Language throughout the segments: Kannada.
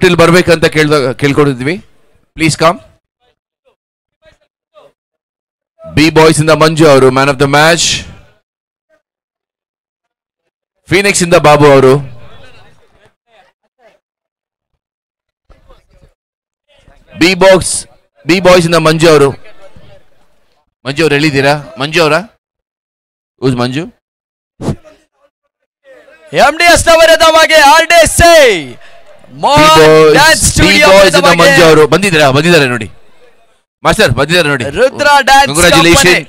ಟಿಲ್ ಬರ್ಬೇಕಂತ ಕೇಳ್ಕೊಂಡಿದ್ವಿ. Please come. ಬಿ ಬಾಯ್ಸ್ ಇಂದ ಮಂಜು ಅವರು man of the match. Phoenix ಇಂದ ಬಾಬು ಅವರು. ಬಿ ಬಾಯ್ಸ್ ಇಂದ ಮಂಜು ಅವರು. ಮಂಜು ಅವ್ರು ಹೇಳಿದ್ದೀರಾ? ಮಂಜು ಅವರ ಮಂಜು MDS ನವರದವಾಗಿ RDSA ಮಂಜು ಅವರು ಬಂದಿದ್ದಾರೆ ನೋಡಿ ಮಾಸ್ಟರ್, ಬಂದಿದ್ದಾರೆ ನೋಡಿ. Rudra dance congratulation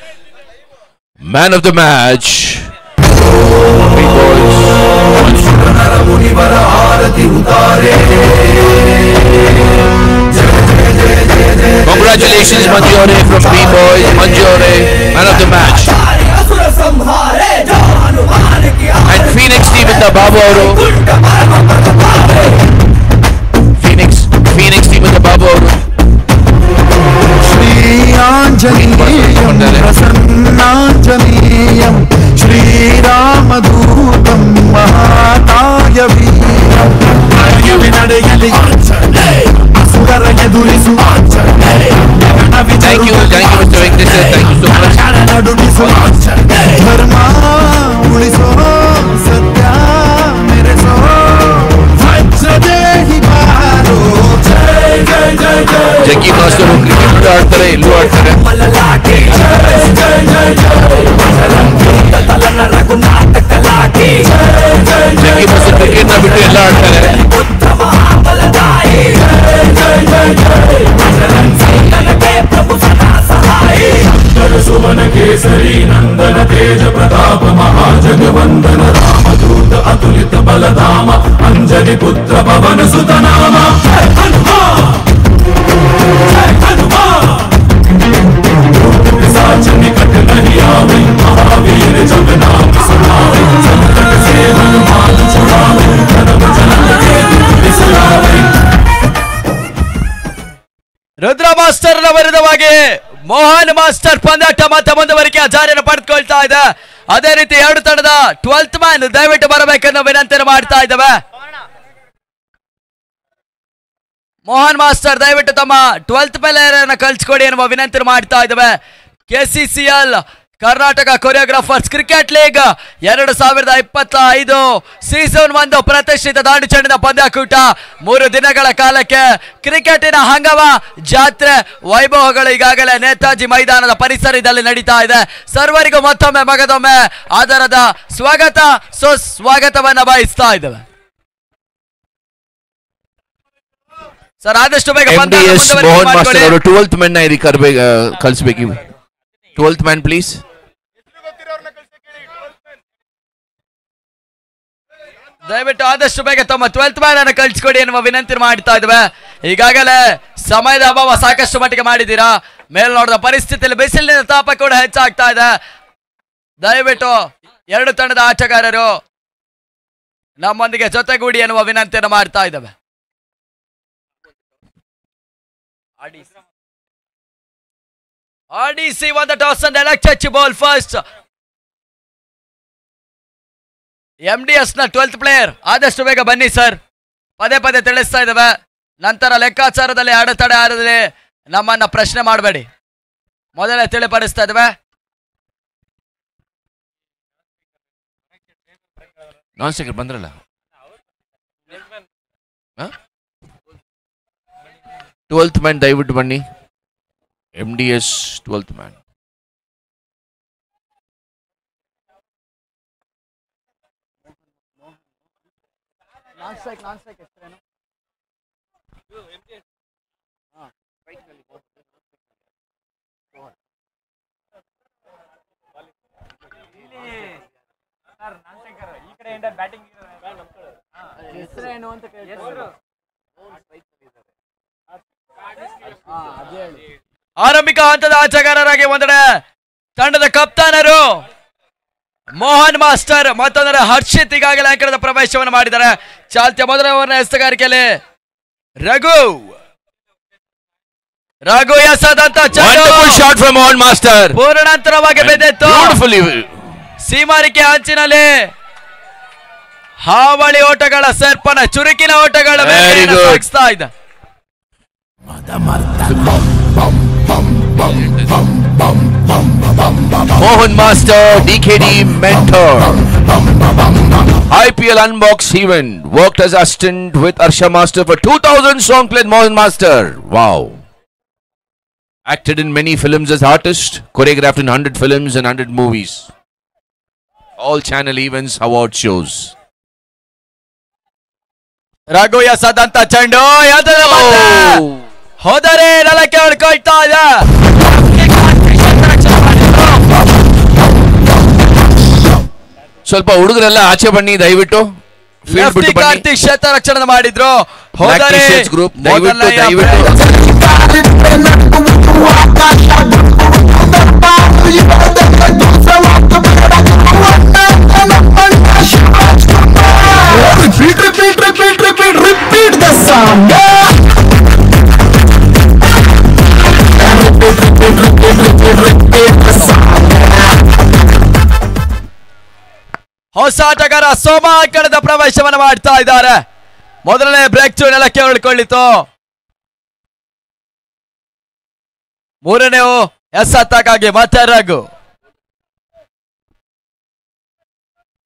man of the match. Congratulations Manju Aure from B Boys. Manju Aure, man of the match. And Phoenix team with the Babu Auru. Phoenix team with the Babu Auru. Shri Anjaneyam Prasannajaneyam Shri Ramadutam Mahataya Veeram Ayuvinadayali Anjaneyam Asugara Edurisu Anjaneyam Thank you Mr. Venkatesh. Thank you so much. Dharma uliso satya mereso Vajradehi baro Jai Jai Jai Jai Jackie Master cricket ಆಡ್ತಾರೆ, ಎಲ್ಲೂ ಆಡ್ತಾರೆ. Jackie Master cricket ನ ಬಿಟ್ಟು ಎಲ್ಲ ಆಡ್ತಾರೆ. ಸುವನ ಕೇಸರಿ ನಂದನ ತೇಜ ಪ್ರತಾಪ ಮಹಾಜಗವಂದನ ರಾಮದೂತ ಅತುಲಿತ ಬಲಧಾಮ ಅಂಜನಿ ಪುತ್ರ ಪವನ ಸುತ ನಾಮ निकट नहीं आवे महावीर जब नाम सुनावे संकट से हनुमान छुड़ावे धर्म जनन के बिसरावे. ರುದ್ರ ಮಾಸ್ಟರ್ ವಿರುದ್ಧವಾಗಿ ಮೋಹನ್ ಮಾಸ್ಟರ್ ಪಂದ್ಯಾಟ ಮತ್ತೆ ಮುಂದುವರಿಕೆ ಜಾರಿಯನ್ನು ಪಡೆದುಕೊಳ್ತಾ ಇದೆ. ಅದೇ ರೀತಿ ಎರಡು ತಂಡದ 12th ಮ್ಯಾನ್ ದಯವಿಟ್ಟು ಬರಬೇಕೆಂದು ವಿನಂತಿ ಮಾಡ್ತಾ ಇದ್ದೇವೆ. ಮೋಹನ್ ಮಾಸ್ಟರ್ ದಯವಿಟ್ಟು ತಮ್ಮ 12th ಪ್ಲೇಯರ್ ಅನ್ನು ಕಳಿಸ್ಕೊಡಿ ಎನ್ನುವ ವಿನಂತಿ ಮಾಡ್ತಾ ಇದ್ದೇವೆ. KCCL Karnataka choreographers cricket league 2025 season 1 ಪ್ರತಿಷ್ಠಿತ ದಾಂಡು ಚೆಂಡಿನ ಪಂದ್ಯಾಕೂಟ 3 ದಿನಗಳ ಕಾಲಕ್ಕೆ ಕ್ರಿಕೆಟಿನ ಹಂಗಮ ಜಾತ್ರೆ ವೈಭವಗಳು ಈಗಾಗಲೇ ನೇತಾಜಿ ಮೈದಾನದ ಪರಿಸರದಲ್ಲಿ ನಡೀತಾ ಇದೆ. ಸರ್ವರಿಗೂ ಮತ್ತೊಮ್ಮೆ ಮಗದೊಮ್ಮೆ ಆಧಾರದ ಸ್ವಾಗತ ಸುಸ್ವಾಗತವನ್ನ ಬಯಸ್ತಾ ಇದ್ದೇವೆ. ಸರ್ ಆದಷ್ಟು ಬೇಗ MDS ಮೋಹನ್ ಮಾಸ್ಟರ್ ಅವರು 12th ಮ್ಯಾನ್ ನ ಕಳಿಸಬೇಕು. 12th man please. ದಯವಿಟ್ಟು ಆದಷ್ಟು ಬೇಗ ತಮ್ಮ 12th ಮ್ಯಾನ್ ಅನ್ನು ಕಳಿಸ್ಕೊಡಿ ಎನ್ನುವ ವಿನಂತಿ ಮಾಡ್ತಾ ಇದ್ದೇವೆ. ಈಗಾಗಲೇ ಸಮಯದ ಅಭಾವ ಸಾಕಷ್ಟು ಮಟ್ಟಿಗೆ ಮಾಡಿದ್ದೀರಾ. ಮೇಲ್ನೋಟದ ಪರಿಸ್ಥಿತಿಯಲ್ಲಿ ಬಿಸಿಲಿನ ತಾಪ ಕೂಡ ಹೆಚ್ಚಾಗ್ತಾ ಇದೆ. ದಯವಿಟ್ಟು ಎರಡು ತಂಡದ ಆಟಗಾರರು ನಮ್ಮೊಂದಿಗೆ ಜೊತೆಗೂಡಿ ಎನ್ನುವ ವಿನಂತಿಯನ್ನು ಮಾಡ್ತಾ ಇದ್ದೇವೆ. RDC won the toss and elected to ball first. MDS ನ 12th ಪ್ಲೇಯರ್ ಆದಷ್ಟು ಬೇಗ ಬನ್ನಿ ಸರ್. ಪದೇ ಪದೇ ತಿಳಿಸ್ತಾ ಇದ್ದೇವೆ. ನಂತರ ಲೆಕ್ಕಾಚಾರದಲ್ಲಿ ಅಡೆತಡೆ ಆಡದಲ್ಲಿ ನಮ್ಮನ್ನ ಪ್ರಶ್ನೆ ಮಾಡಬೇಡಿ. ಮೊದಲೇ ತಿಳಿಪಡಿಸ್ತಾ ಇದ್ದೇವೆ. ನಾನ್ ಸ್ಟಿಕರ್ ಬಂದ್ರಲ್ಲ 12th man ದಯವಿಟ್ಟು ಬನ್ನಿ. MDS 12th man. ಆರಂಭಿಕ ಹಂತದ ಆಟಗಾರರಾಗಿ ಒಂದೆಡೆ ತಂಡದ ಕಪ್ತಾನರು ಮೋಹನ್ ಮಾಸ್ಟರ್, ಮತ್ತೊಂದರ ಹರ್ಷಿತ್ ಈಗಾಗಲೇ ಅಂಕಣದ ಪ್ರವೇಶವನ್ನು ಮಾಡಿದ್ದಾರೆ. ಚಾಲ್ತಿಯ ಮೊದಲ ಓವರ್ನ ಎಸೆಗಾರಿಕೆಯಲ್ಲಿ ರಘು ಎಸೆದಂತ ಶಾಟ್ ಫ್ರಮ್ ಮೋಹನ್ ಮಾಸ್ಟರ್ ಪೂರ್ಣಾಂತರವಾಗಿ ಬೆದೆತ್ತು. ಸೀಮಾರಿಕೆ ಅಂಚಿನಲ್ಲಿ ಹಾವಳಿ ಓಟಗಳ ಸರ್ಪನ ಚುರುಕಿನ ಓಟಗಳ ಸಾಗಿಸ್ತಾ ಇದ್ದ. Mohan Master, DKD mentor. IPL Unbox event. Worked as assistant with Arsha Master for 2000 song played Mohan Master. Wow. Acted in many films as artist. Choreographed in 100 films and 100 movies. All channel events, award shows. Raghu ಎಸದಂತ ಚೆಂಡು ಹೋದರೆ ನೆಲಕ್ಕೆ ಹೊಡ್ಕೊಳ್ತಾ ಇದೆ. ಸ್ವಲ್ಪ ಹುಡುಗರೆಲ್ಲ ಆಚೆ ಬನ್ನಿ ದಯವಿಟ್ಟು. ಕಾರ್ತಿಕ್ ಕ್ಷೇತ್ರ ರಕ್ಷಣೆ ಮಾಡಿದ್ರು. ಹೋದರೆ ಗ್ರೂಪ್ ದಯವಿಟ್ಟು repeat the song. ಹೊಸ ಆಟಗಾರ ಸೋಮ ಅಂಕಣದ ಪ್ರವೇಶವನ್ನು ಮಾಡ್ತಾ ಇದ್ದಾರೆ. ಮೊದಲನೇ ಬ್ರೇಕ್ ಚೂ ನೆಲಕ್ಕೆ ಉಳ್ಕೊಳ್ಳಿತು. ಮೂರನೇ ಎಸೆತಕ್ಕಾಗಿ ಮತ್ತೆ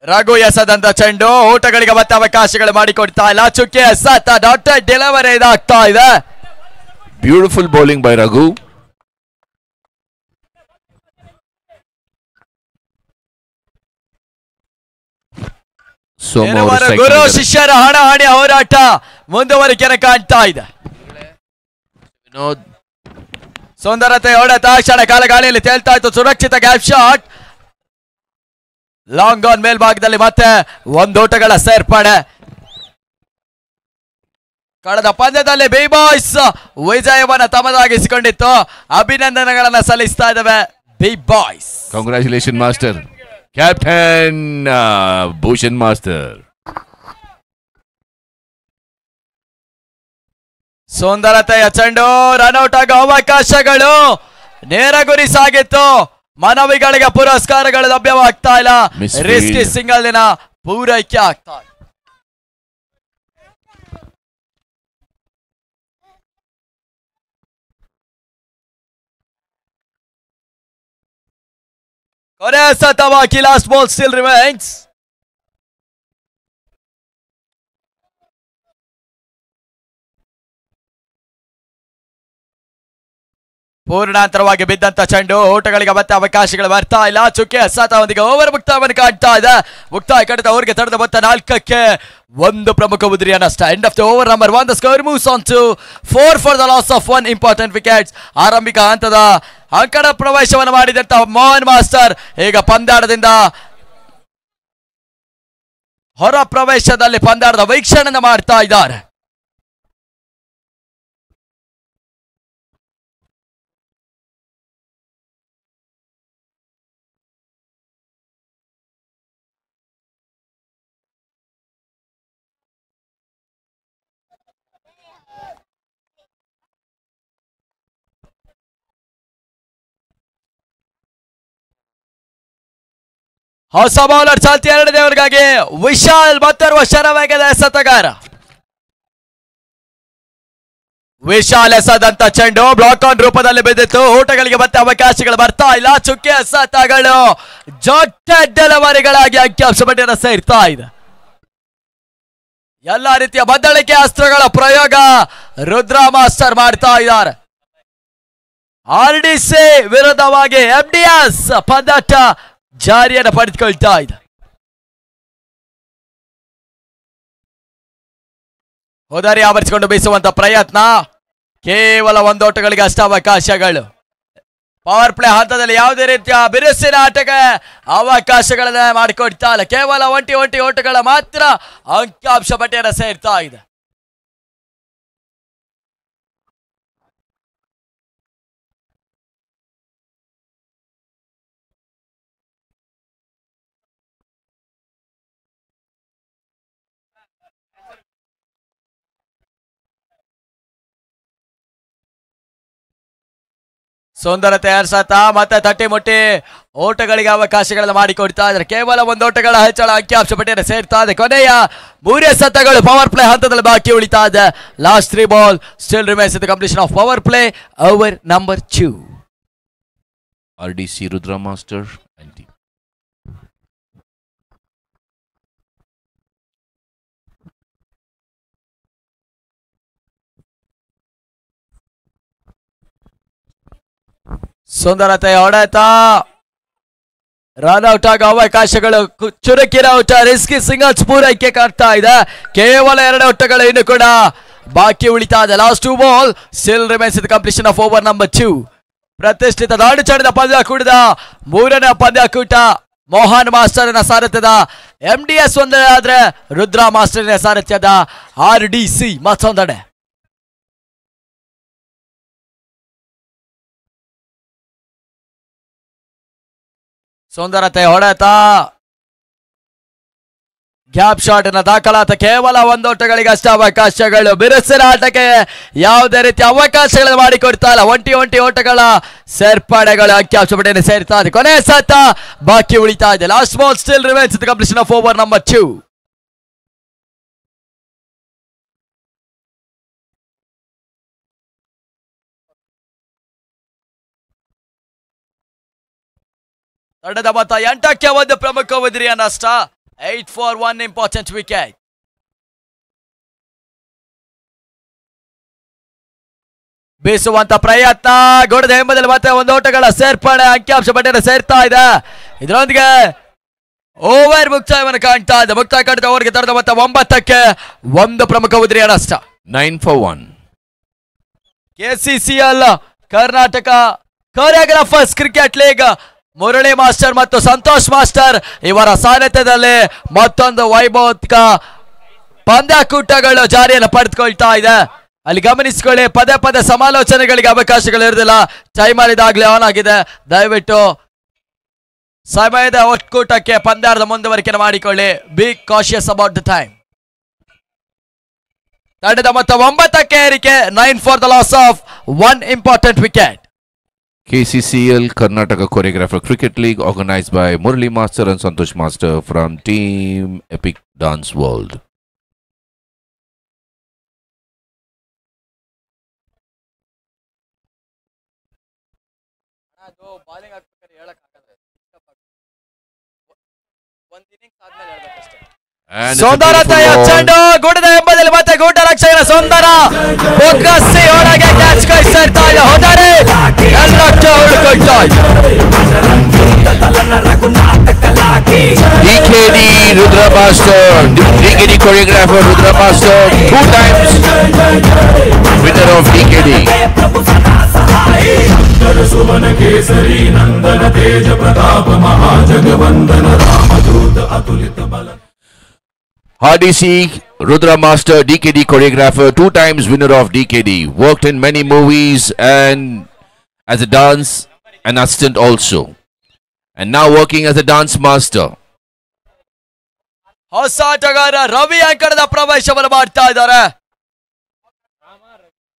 ರಘು ಎಸೆದಂತ ಚೆಂಡು ಊಟಗಳಿಗೆ ಮತ್ತೆ ಅವಕಾಶಗಳು ಮಾಡಿಕೊಡ್ತಾ ಇಲ್ಲ. ಚುಕ್ಕೆ ಎಸೆತ ಡಾಕ್ಟರ್ ಡೆಲಿವರಿ ಇದಾಗ್ತಾ ಇದೆ. Beautiful bowling by Raghu. ಗುರು ಶಿಷ್ಯರ ಹಣಾಹಣಿ ಹೋರಾಟ ಮುಂದುವರಿಕೆಯನ್ನು ಕಾಣ್ತಾ ಇದೆ. ವಿನೋದ್ ಸುಂದರತೆ ಹೊಡೆತ ಕ್ಷಣ ಕಾಲ ಗಾಳಿಯಲ್ಲಿ ತೇಲ್ತಾ ಇತ್ತು. ಸುರಕ್ಷಿತ ಗ್ಯಾಪ್ ಶಾಟ್. ಲಾಂಗ್ ಆನ್ ಮೇಲ್ಭಾಗದಲ್ಲಿ ಮತ್ತೆ ಒಂದೋಟಗಳ ಸೇರ್ಪಡೆ. ಕಳೆದ ಪಂದ್ಯದಲ್ಲಿ ಬಿ ಬಾಯ್ಸ್ ವಿಜಯವನ್ನು ತಮ್ಮದಾಗಿಸಿಕೊಂಡಿತ್ತು. ಅಭಿನಂದನೆಗಳನ್ನ ಸಲ್ಲಿಸ್ತಾ ಇದ್ದಾವೆ B boys. Congratulation master. Captain Bhushan master. ಸುಂದರತೆಯ ಚೆಂಡು ರನ್ಔಟ್ ಆಗೋ ಅವಕಾಶಗಳು. ನೇರ ಗುರಿ ಸಾಗಿತ್ತು. ಮನವಿಗಳಿಗೆ ಪುರಸ್ಕಾರಗಳು ಲಭ್ಯವಾಗ್ತಾ ಇಲ್ಲ. ರಿಸ್ಕಿ ಸಿಂಗಲ್ ದಿನ ಪೂರೈಕೆ ಆಗ್ತಾ ಇಲ್ಲ. ಕೊನೆ ಎಸೆತವಾಗಿ ಲಾಸ್ಟ್ ಬಾಲ್ ಸ್ಟಿಲ್ ರಿಮೈನ್ಸ್. ಪೂರ್ಣಾಂತರವಾಗಿ ಬಿದ್ದಂತ ಚೆಂಡು ಓಟಗಳಿಗೆ ಮತ್ತೆ ಅವಕಾಶಗಳು ಬರ್ತಾ ಇಲ್ಲ. ಚುಕ್ಕೆ ಎಸೆತದೊಂದಿಗೆ ಓವರ್ ಮುಕ್ತಾಯವನ್ನು ಕಾಣ್ತಾ ಇದೆ. ಮುಕ್ತಾಯ ಕಡಿತ ಓವರ್ಗೆ ತಡೆದ ಮೊತ್ತ 4ಕ್ಕೆ 1 ಪ್ರಮುಖ ಉದ್ರಿಯನ್ನಷ್ಟ. End of the over number 1. The score moves on to 4 for the loss of 1 important wickets. ಆರಂಭಿಕ ಹಂತದ ಅಂಕಣ ಪ್ರವೇಶವನ್ನು ಮಾಡಿದಂತ ಮೋಹನ್ ಮಾಸ್ಟರ್ ಈಗ ಪಂದ್ಯಾಟದಿಂದ ಹೊರ ಪ್ರವೇಶದಲ್ಲಿ ಪಂದ್ಯಾಟದ ವೀಕ್ಷಣೆ ಮಾಡ್ತಾ ಇದ್ದಾರೆ. ಹೊಸ ಬೌಲರ್ ಚಾಲ್ತಿ 2ನೇ ಓವರ್ಗಾಗಿ ವಿಶಾಲ್ ಮತ್ತೋರ್ವ ಶರವೇಗದ ಎಸೆತಗಾರ. ವಿಶಾಲ್ ಎಸೆದಂತ ಚೆಂಡು ಬ್ಲಾಕ್ ಆನ್ ರೂಪದಲ್ಲಿ ಬಿದ್ದಿತ್ತು. ಓಟಗಳಿಗೆ ಮತ್ತೆ ಅವಕಾಶಗಳು ಬರ್ತಾ ಇಲ್ಲ. ಚುಕ್ಕೆ ಎಸೆತಗಳು ಜೊಟ್ಟ ಡೆಲಿವರಿಗಳಾಗಿ ಅಂಕಿಅಂಶ ಪಟ್ಟಿಯನ್ನು ಸೇರ್ತಾ ಇದೆ. ಎಲ್ಲ ರೀತಿಯ ಬದಲಿಕೆ ಅಸ್ತ್ರಗಳ ಪ್ರಯೋಗ ರುದ್ರ ಮಾಸ್ಟರ್ ಮಾಡ್ತಾ ಇದ್ದಾರೆ. RDC ವಿರುದ್ಧವಾಗಿ MDS ಪಂದ್ಯಾಟ ಜಾರಿಯನ್ನು ಪಡೆದುಕೊಳ್ತಾ ಇದೆ. ಹೋದಾರಿ ಆವರಿಸಿಕೊಂಡು ಬೀಸುವಂತ ಪ್ರಯತ್ನ, ಕೇವಲ ಒಂದೋಟಗಳಿಗೆ ಅಷ್ಟ ಅವಕಾಶಗಳು. ಪವರ್ ಪ್ಲೇ ಹಂತದಲ್ಲಿ ಯಾವುದೇ ರೀತಿಯ ಬಿರುಸಿನ ಆಟಕ್ಕೆ ಅವಕಾಶಗಳನ್ನ ಮಾಡಿಕೊಡ್ತಾ ಇಲ್ಲ. ಕೇವಲ ಒಂಟಿ ಓಟಗಳ ಮಾತ್ರ ಅಂಕಿಅಂಶ ಪಟ್ಟಿಯನ್ನು ಸೇರ್ತಾ ಇದೆ. ಸುಂದರತೆ ಹರ್ಷತಾ ಮತ್ತೆ ತಟ್ಟಿ ಮುಟ್ಟಿ ಓಟಗಳಿಗೆ ಅವಕಾಶಗಳನ್ನು ಮಾಡಿಕೊಡ್ತಾ ಇದ್ದಾರೆ. ಕೇವಲ ಒಂದು ಓಟಗಳ ಹೆಚ್ಚಳ ಅಂಕಿಅಂಶ ಪಟ್ಟಿಯನ್ನು ಸೇರ್ತಾ ಇದೆ. ಕೊನೆಯ 3 ಸತಗಳು ಪವರ್ ಪ್ಲೇ ಹಂತದಲ್ಲಿ ಬಾಕಿ ಉಳಿತಾ ಇದೆ. Last 3 ball still remains the completion of power play over number 2. RDC Rudra Master and team. ಸುಂದರತೆ ಹೊಡೆತ, ರನ್ ಔಟ್ ಆಗೋ ಅವಕಾಶಗಳು, ಚುರುಕಿನ ಔಟ, ರಿಸ್ಕಿ ಸಿಂಗಲ್ಸ್ ಪೂರೈಕೆ ಕಾಡ್ತಾ ಇದೆ. ಕೇವಲ 2 ಔಟಗಳು ಇನ್ನು ಕೂಡ ಬಾಕಿ ಉಳಿತಾ ಇದೆ. Last 2 ball still remains the completion of over number 2. ಪ್ರತಿಷ್ಠಿತ ದಾಡುಚಾಡಿದ ಪಂದ್ಯಾಕೂಟದ 3ನೇ ಪಂದ್ಯಾಕೂಟ ಮೋಹನ್ ಮಾಸ್ಟರ್ನ ಸಾರಥ್ಯದ MDS ಒಂದೆಡೆ ಆದ್ರೆ ರುದ್ರ ಮಾಸ್ಟರ್ನ ಸಾರಥ್ಯದ RDC ಮತ್ತೊಂದೆಡೆ. ಸುಂದರತೆ ಹೊಡೆತ, ಗ್ಯಾಪ್ ಶಾಟ್ ನ ದಾಖಲಾತ. ಕೇವಲ 1 ಓಟಗಳಿಗೆ ಅಷ್ಟ ಅವಕಾಶಗಳು. ಬಿರುಸಿನ ಆಟಕ್ಕೆ ಯಾವುದೇ ರೀತಿ ಅವಕಾಶಗಳು ಮಾಡಿಕೊಡ್ತಾ ಇಲ್ಲ. ಒಂಟಿ ಓಟಗಳ ಸೇರ್ಪಡೆಗಳು ಅಂಕಿಅಂಶ ಪಟ್ಟಿಯನ್ನು ಸೇರ್ತಾ ಇದೆ. ಕೊನೆಯ ಸತ ಬಾಕಿ ಉಳಿತಾ ಇದೆ. Last ball still remains the completion of over number 2. ತಂಡದ ಮೊತ್ತ 8ಕ್ಕೆ 1 ಪ್ರಮುಖ ಉದಿರಿಯ ನಷ್ಟ. 8 for 1 ಇಂಪಾರ್ಟೆಂಟ್ ವಿಕೆಟ್. ಬೀಸುವಂತ ಪ್ರಯತ್ನ, ಗೋಡದ ಹಿಂಬದಲ್ಲಿ ಮತ್ತೆ 1 ಓಟಗಳ ಸೇರ್ಪಡೆ ಅಂಕಿಅಂಶ ಪಟ್ಟಿಯನ್ನು ಸೇರ್ತಾ ಇದೆ. ಇದರೊಂದಿಗೆ ಓವರ್ ಮುಕ್ತಾಯವನ್ನು ಕಾಣ್ತಾ ಇದೆ. ಮುಕ್ತಾಯ ಕಾಣ್ತಾ ಓವರ್ಗೆ ತಂಡದ ಮೊತ್ತ 9ಕ್ಕೆ 1 ಪ್ರಮುಖ ಉದಿರಿಯ ನಷ್ಟ. 9 for 1. KCCL Karnataka choreographers cricket league Murali master ಮತ್ತು ಸಂತೋಷ್ ಮಾಸ್ಟರ್ ಇವರ ಸಾರಥ್ಯದಲ್ಲಿ ಮತ್ತೊಂದು ವೈಭವೋತ್ಕ ಪಂದ್ಯಾಕೂಟಗಳು ಜಾರಿಯನ್ನು ಪಡೆದುಕೊಳ್ತಾ ಇದೆ. ಅಲ್ಲಿ ಗಮನಿಸಿಕೊಳ್ಳಿ, ಪದೇ ಸಮಾಲೋಚನೆಗಳಿಗೆ ಅವಕಾಶಗಳು ಇರುವುದಿಲ್ಲ. ಟೈಮರ್ ಇದಾಗಲೇ ಆನ್ ಆಗಿದೆ. ದಯವಿಟ್ಟು ಸಮಯದ ಒಕ್ಕೂಟಕ್ಕೆ ಪಂದ್ಯಾರ್ಧ ಮುಂದುವರಿಕೆ ಮಾಡಿಕೊಳ್ಳಿ. B cautious about the time. ತಂಡದ ಮೊತ್ತ 9ಕ್ಕೆ ಏರಿಕೆ. 9 for the loss of 1 important wicket. KCCL Karnataka Choreographer Cricket League organized by Murali Master and Santosh Master from Team Epic Dance World. ಸುಂದರತೆಯ ಚೆಂಡು, ಗುಡದ ಎಂಬುದಲ್ಲಿ ಮತ್ತೆ ಗೂಟ ರಕ್ಷಕರ ಸುಂದರ ಬೊಗ್ಗಸಿ ಒಳಗೆ ಕ್ಯಾಚ್ ಕಳಿಸ್ತಾ ಇದೆ. ಹೋದರೆ ಎಲ್ಲಕ್ಕೆ ಉಳ್ಕೊಳ್ತಾ ಇದೆ. DKD Rudra Master, DKD Choreographer Rudra Master, 2 times winner of DKD. सुवन केसरी नंदन तेज प्रताप महाजगवंदन रामदूत अतुलित बल. RDC Rudra Master, DKD Choreographer, 2 times winner of DKD. Worked in many movies and as a dance and assistant also. And now working as a dance master. ಹೊಸ ಆಟಗಾರ ರವಿ ಅಂಕಣದ ಪ್ರವೇಶವನ್ನು ಮಾಡ್ತಾ ಇದ್ದಾರೆ.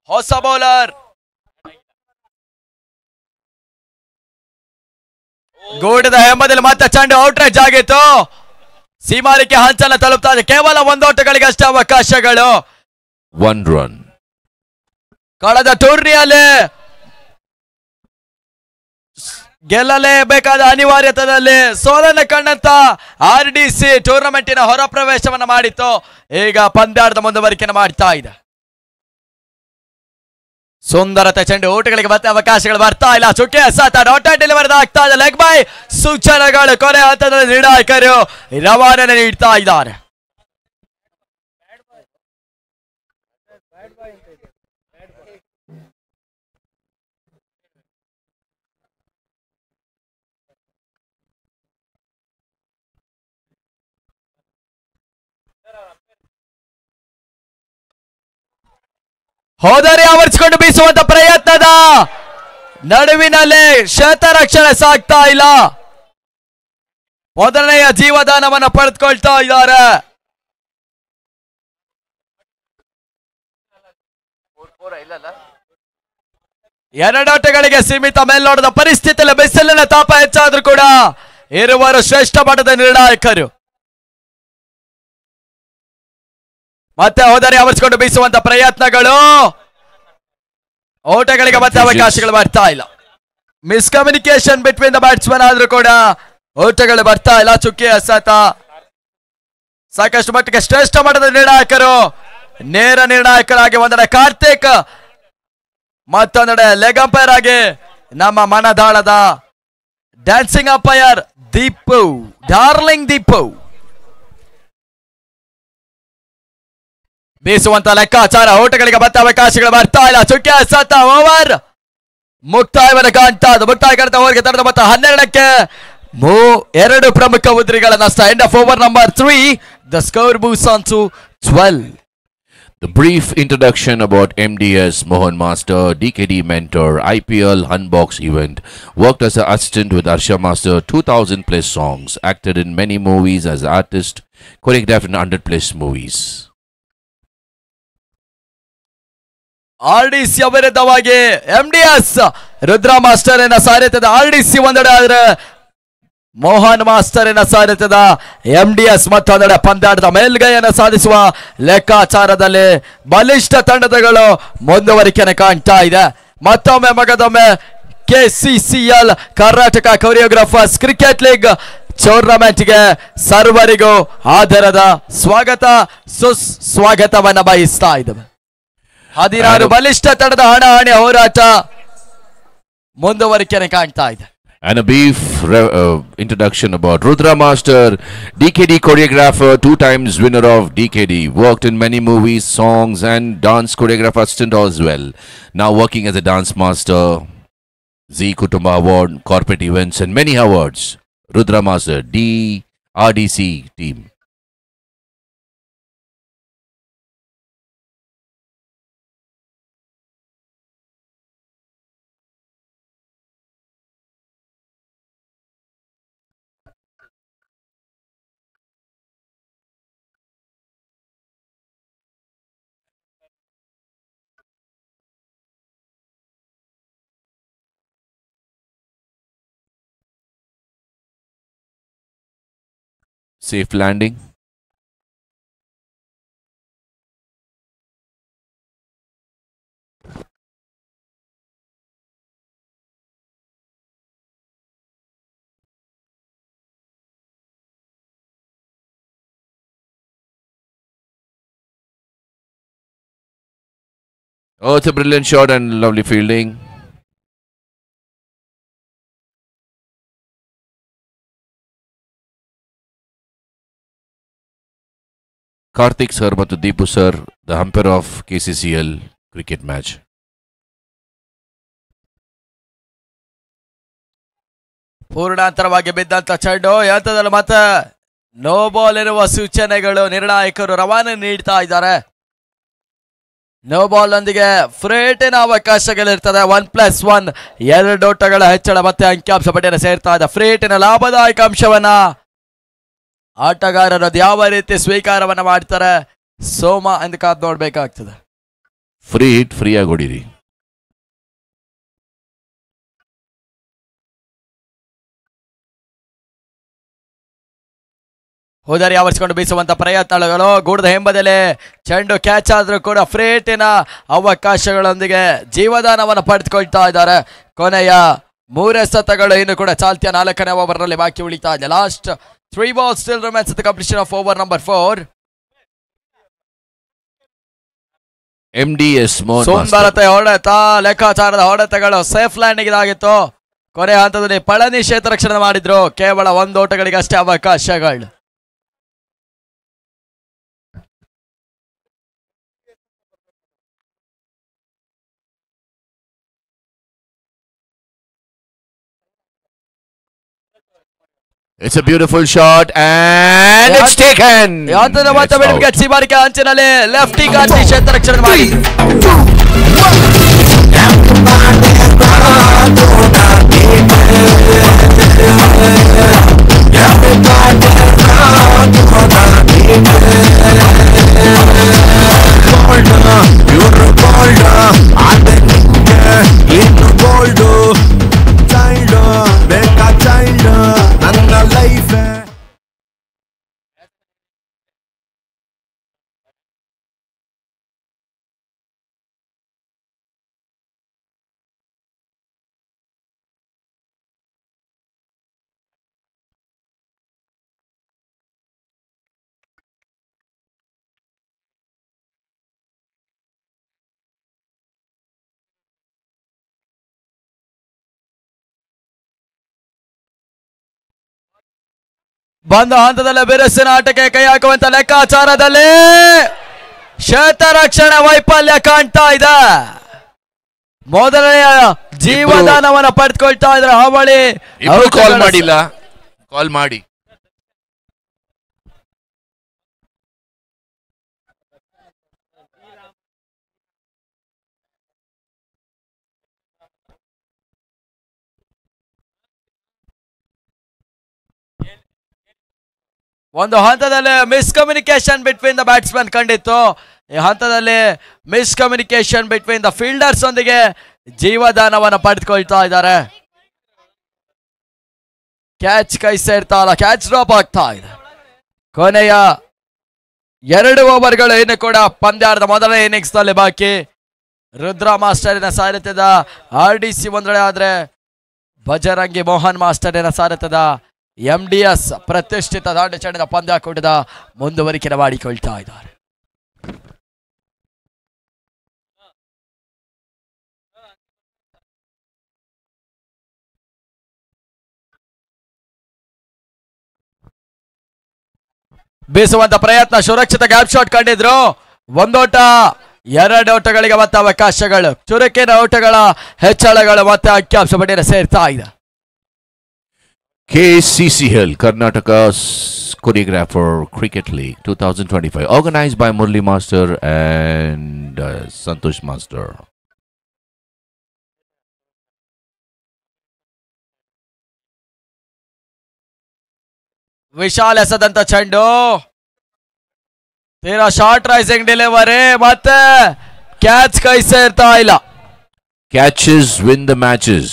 ಹೊಸ ಬೌಲರ್ ಗೂಡದ ಹೆಮ್ಮದಲ್ಲಿ ಮತ್ತೆ ಚೆಂಡು ಔಟ್ರೇಜ್ ಆಗಿತ್ತು. ಸೀಮಾರಿಕೆ ಹಂಚನ್ನು ತಲುಪ್ತಾ ಇದೆ. ಕೇವಲ 1 ಓಟಗಳಿಗೆ ಅಷ್ಟೇ ಅವಕಾಶಗಳು. 1 run. ಕಳೆದ ಟೂರ್ನಿಯಲ್ಲಿ ಗೆಲ್ಲಲೇಬೇಕಾದ ಅನಿವಾರ್ಯತೆಯಲ್ಲಿ ಸೋಲನ್ನು ಕಂಡಂತ RDC ಟೂರ್ನಮೆಂಟಿನ ಹೊರ ಪ್ರವೇಶವನ್ನು ಮಾಡಿತ್ತು. ಈಗ ಪಂದ್ಯಾರ್ಧ ಮುಂದುವರಿಕೆಯನ್ನು ಮಾಡ್ತಾ ಇದೆ. ಸುಂದರತೆ ಚೆಂಡು ಊಟಗಳಿಗೆ ಮತ್ತೆ ಅವಕಾಶಗಳು ಬರ್ತಾ ಇಲ್ಲ. ಚುಕ್ಕೆ ಸತ ಡಾಟ್ ಡೆಲಿವರ್ ಆಗ್ತಾ ಇದೆ. ಲೆಗ್ ಬೈ ಸೂಚನೆಗಳು ಕೊನೆ ಹಂತದಲ್ಲಿ ನಿರ್ಣಾಯಕರು ರವಾನೆ ನೀಡ್ತಾ ಇದ್ದಾರೆ. ಹೋದರೆ ಆವರಿಸಿಕೊಂಡು ಬೀಸುವಂತ ಪ್ರಯತ್ನದ ನಡುವಿನಲ್ಲಿ ಶತರಕ್ಷಣೆ ಸಾಗ್ತಾ ಇಲ್ಲ. ಮೊದಲನೆಯ ಜೀವದಾನವನ್ನು ಪಡೆದುಕೊಳ್ತಾ ಇದ್ದಾರೆ. ಎರಡಾಟಗಳಿಗೆ ಸೀಮಿತ ಮೇಲ್ನೋಟದ ಪರಿಸ್ಥಿತಿಯಲ್ಲಿ ಬಿಸಿಲಿನ ತಾಪ ಹೆಚ್ಚಾದ್ರೂ ಕೂಡ ಇರುವರು ಶ್ರೇಷ್ಠ ಮಟ್ಟದ ನಿರ್ಣಾಯಕರು. ಮತ್ತೆ ಹೋದರೆ ಆವರಿಸಿಕೊಂಡು ಬೀಸುವಂತ ಪ್ರಯತ್ನಗಳು, ಓಟಗಳಿಗೆ ಮತ್ತೆ ಅವಕಾಶಗಳು ಬರ್ತಾ ಇಲ್ಲ. ಮಿಸ್ಕಮ್ಯುನಿಕೇಶನ್ ಬಿಟ್ವೀನ್ ದ ಬ್ಯಾಟ್ಸ್ಮನ್ ಆದ್ರೂ ಕೂಡ ಓಟಗಳು ಬರ್ತಾ ಇಲ್ಲ. ಚುಕ್ಕಿ ಎಸೆತ ಸಾಕಷ್ಟು ಮಟ್ಟಿಗೆ ಶ್ರೇಷ್ಠ ಮಟ್ಟದ ನಿರ್ಣಾಯಕರು, ನೇರ ನಿರ್ಣಾಯಕರಾಗಿ ಒಂದೆಡೆ ಕಾರ್ತಿಕ್, ಮತ್ತೊಂದೆಡೆ ಲೆಗ್ ಅಂಪೈರ್ ಆಗಿ ನಮ್ಮ ಮನದಾಳದ dancing umpire Deepu, darling Deepu. ಬೀಸುವಂತ ಲೆಕ್ಕಾಚಾರ, ಓಟಗಳಿಗೆ ಮತ್ತೆ ಅವಕಾಶಗಳು ಬರ್ತಾ ಇಲ್ಲ. ಚುಕ್ಕೆ ಎಸೆತ ಓವರ್ ಮುಕ್ತಾಯವನ್ನು ಕಾಣ್ತಾ ಇದೆ. ಮುಕ್ತಾಯ ಕಾಣ್ತಾ ಓವರ್ಗೆ ತಡೆದ ಮೊತ್ತ 12ಕ್ಕೆ ಎರಡು ಪ್ರಮುಖ ಉದ್ರಿಗಳ ನಷ್ಟ. End of over number 3. The score moves on to 12. The brief introduction about MDS Mohan Master, DKD mentor, IPL Unbox event, worked as an assistant with Harsha Master, 2000 plus songs, acted in many movies as artist, choreographed in 100 plus movies. RDC ವಿರುದ್ಧವಾಗಿ MDS ರುದ್ರ ಮಾಸ್ಟರ್ ಸಾರಥ್ಯದ RDC ಒಂದೆಡೆ ಆದ್ರೆ ಮೋಹನ್ ಮಾಸ್ಟರ್ ಸಾರಥ್ಯದ MDS ಮತ್ತೊಂದೆಡೆ ಪಂದ್ಯಾಟದ ಮೇಲ್ಗೈಯನ್ನು ಸಾಧಿಸುವ ಲೆಕ್ಕಾಚಾರದಲ್ಲಿ ಬಲಿಷ್ಠ ತಂಡಗಳು ಮುಂದುವರಿಕೆಯನ್ನು ಕಾಣ್ತಾ ಇದೆ. ಮತ್ತೊಮ್ಮೆ ಮಗದೊಮ್ಮೆ KCCL Karnataka choreographers cricket league ಟೂರ್ನಮೆಂಟ್ಗೆ ಸರ್ವರಿಗೂ ಆಧಾರದ ಸ್ವಾಗತ ಸುಸ್ವಾಗತವನ್ನ ಬಯಸ್ತಾ ಇದ್ದೇವೆ. 16 ಬಲಿಷ್ಠ ತಂಡದ ಹಣಾಹಣಿ ಹೋರಾಟ ಮುಂದುವರಿಕೆಯನ್ನು ಕಾಣ್ತಾ ಇದೆ. And a brief introduction about Rudra Master, DKD choreographer, 2 times winner of DKD, worked in many movies, songs and dance choreographer assistant as well. Now working as a dance master, Z Kutumba Award, corporate events and many awards. Rudra Master, RDC team. Safe landing. Oh, it's a brilliant shot and lovely fielding. Karthik sir ಮತ್ತು Deepu sir, the umpire of KCCL cricket match. ಪೂರ್ಣಾಂತರವಾಗಿ ಬಿದ್ದಂತ ಚೆಂಡು ಎತ್ತದಲ್ಲಿ ಮತ್ತೆ ನೋ ಬಾಲ್ ಇರುವ ಸೂಚನೆಗಳು ನಿರ್ಣಾಯಕರು ರವಾನೆ ನೀಡ್ತಾ ಇದ್ದಾರೆ. ನೋ ಬಾಲ್ ಒಂದಿಗೆ ಫ್ರೇಟಿನ ಅವಕಾಶಗಳಿರ್ತದೆ. 1+1 2 ಓಟಗಳ ಹೆಚ್ಚಳ ಮತ್ತೆ ಅಂಕಿಅಂಶ ಪಟ್ಟಿಯನ್ನು ಸೇರ್ತಾ ಇದೆ. ಫ್ರೇಟಿನ ಲಾಭದಾಯಕ ಅಂಶವನ್ನ ಆಟಗಾರರು ಅದು ಯಾವ ರೀತಿ ಸ್ವೀಕಾರವನ್ನ ಮಾಡ್ತಾರೆ ಸೋಮ ಎಂದು ಕಾದು ನೋಡ್ಬೇಕಾಗ್ತದೆ. ಫ್ರೀ ಹಿಟ್ ಫ್ರೀಯಾಗಿ ಹೊಡೀರಿ. ಹೋದರೆ ಆವರಿಸಿಕೊಂಡು ಬೀಸುವಂತ ಪ್ರಯತ್ನಗಳು, ಗೂಡದ ಹಿಂಬದಲ್ಲೇ ಚೆಂಡು ಕ್ಯಾಚ್ ಆದ್ರೂ ಕೂಡ ಫ್ರೇಟಿನ ಅವಕಾಶಗಳೊಂದಿಗೆ ಜೀವದಾನವನ್ನು ಪಡೆದುಕೊಳ್ತಾ ಇದ್ದಾರೆ. ಕೊನೆಯ 3 ಎಸೆತಗಳು ಇನ್ನು ಕೂಡ ಚಾಲ್ತಿಯ 4ನೇ ಓವರ್ನಲ್ಲಿ ಬಾಕಿ ಉಳಿತಾ ಇದೆ. Last 3 balls still remains at the completion of over number 4. MDS Mohan Master. ಸುಂದರತೆ ಹೊಡೆತ, ಲೆಕ್ಕಾಚಾರದ ಹೊಡೆತಗಳು ಸೇಫ್ ಲ್ಯಾಂಡಿಂಗ್ ಇದಾಗಿತ್ತು. ಕೊನೆ ಹಂತದಲ್ಲಿ ಪಳನಿ ಕ್ಷೇತ್ರ ರಕ್ಷಣೆ ಮಾಡಿದ್ರು. ಕೇವಲ 1 ಓಟಗಳಿಗಷ್ಟೇ ಅವಕಾಶಗಳು. It's a beautiful shot and it's taken. ಹಂತದ It's ಮತ್ತೆ out. ಬಿಡುಗಡೆ ಸಿಬಾರಿಕೆ ಅಂಚಿನಲ್ಲಿ ಲೆಫ್ಟಿ ಗಾಂಧಿ ಕ್ಷೇತ್ರ ರಕ್ಷಣೆ ಮಾಡಿ ನನ್ನ ಲೈಫ್ ಬಂದ ಹಂತದಲ್ಲಿ ಬಿರುಸಿನ ಆಟಕ್ಕೆ ಕೈ ಹಾಕುವಂತ ಲೆಕ್ಕಾಚಾರದಲ್ಲಿ ಕ್ಷೇತ್ರ ರಕ್ಷಣೆ ವೈಫಲ್ಯ ಕಾಣ್ತಾ ಇದೆ. ಮೊದಲನೆಯ ಜೀವದಾನವನ್ನ ಪಡೆದುಕೊಳ್ತಾ ಇದ್ರೆ ಹಾವಳಿ ಇಬ್ರು ಕಾಲ್ ಮಾಡಿಲ್ಲ. ಕಾಲ್ ಮಾಡಿ. ಒಂದು ಹಂತದಲ್ಲಿ ಮಿಸ್ಕಮ್ಯುನಿಕೇಶನ್ ಬಿಟ್ವೀನ್ ದ ಬ್ಯಾಟ್ಸ್ಮನ್ ಕಂಡಿತ್ತು. ಈ ಹಂತದಲ್ಲಿ ಮಿಸ್ಕಮ್ಯುನಿಕೇಶನ್ ಬಿಟ್ವೀನ್ ದ ಫೀಲ್ಡರ್ಸ್ ಒಂದಿಗೆ ಜೀವದಾನವನ್ನು ಪಡೆದುಕೊಳ್ತಾ ಇದ್ದಾರೆ. ಕ್ಯಾಚ್ ಕೈ ಸೇರ್ತಾ ಇಲ್ಲ, ಕ್ಯಾಚ್ ಡ್ರಾಪ್ ಆಗ್ತಾ ಇದೆ. ಕೊನೆಯ 2 ಓವರ್ಗಳು ಇನ್ನು ಕೂಡ ಪಂದ್ಯಾಟದ ಮೊದಲನೇ ಇನ್ನಿಂಗ್ಸ್ ನಲ್ಲಿ ಬಾಕಿ. ರುದ್ರ ಮಾಸ್ಟರಿನ ಸಾರಥ್ಯದ RDC ಒಂದೆಡೆ ಆದ್ರೆ ಬಜರಂಗಿ ಮೋಹನ್ ಮಾಸ್ಟರಿನ ಸಾರಥ್ಯದ MDS ಪ್ರತಿಷ್ಠಿತ ದಾಂಡಚಂಡದ ಪಂದ್ಯಾಕೂಟದ ಮುಂದುವರಿಕೆ ಮಾಡಿಕೊಳ್ತಾ ಇದ್ದಾರೆ. ಬೀಸುವಂತ ಪ್ರಯತ್ನ, ಸುರಕ್ಷಿತ ಗ್ಯಾಪ್ ಶಾಟ್ ಕಂಡಿದ್ರು. 1 ಓಟ 2 ಓಟಗಳಿಗೆ ಮತ್ತೆ ಅವಕಾಶಗಳು, ಚುರುಕಿನ ಓಟಗಳ ಹೆಚ್ಚಳಗಳು ಮತ್ತೆ ಅಂಕಿಅಂಶ ಪಟ್ಟಿಯಲ್ಲಿ ಸೇರ್ತಾ ಇದೆ. KCCL, Karnataka's Choreographer Cricket League 2025, organized by Murli Master and Santosh Master. Vishal ಎಸೆದಂತ ಚೆಂಡು, ತೀರಾ ಶಾರ್ಟ್ ರೈಸಿಂಗ್ ಡೆಲಿವರಿ, ಮತ್ತೆ ಕ್ಯಾಚ್ ಕೈ ಸೇರ್ತಾ ಇಲ್ಲ. Catches win the matches.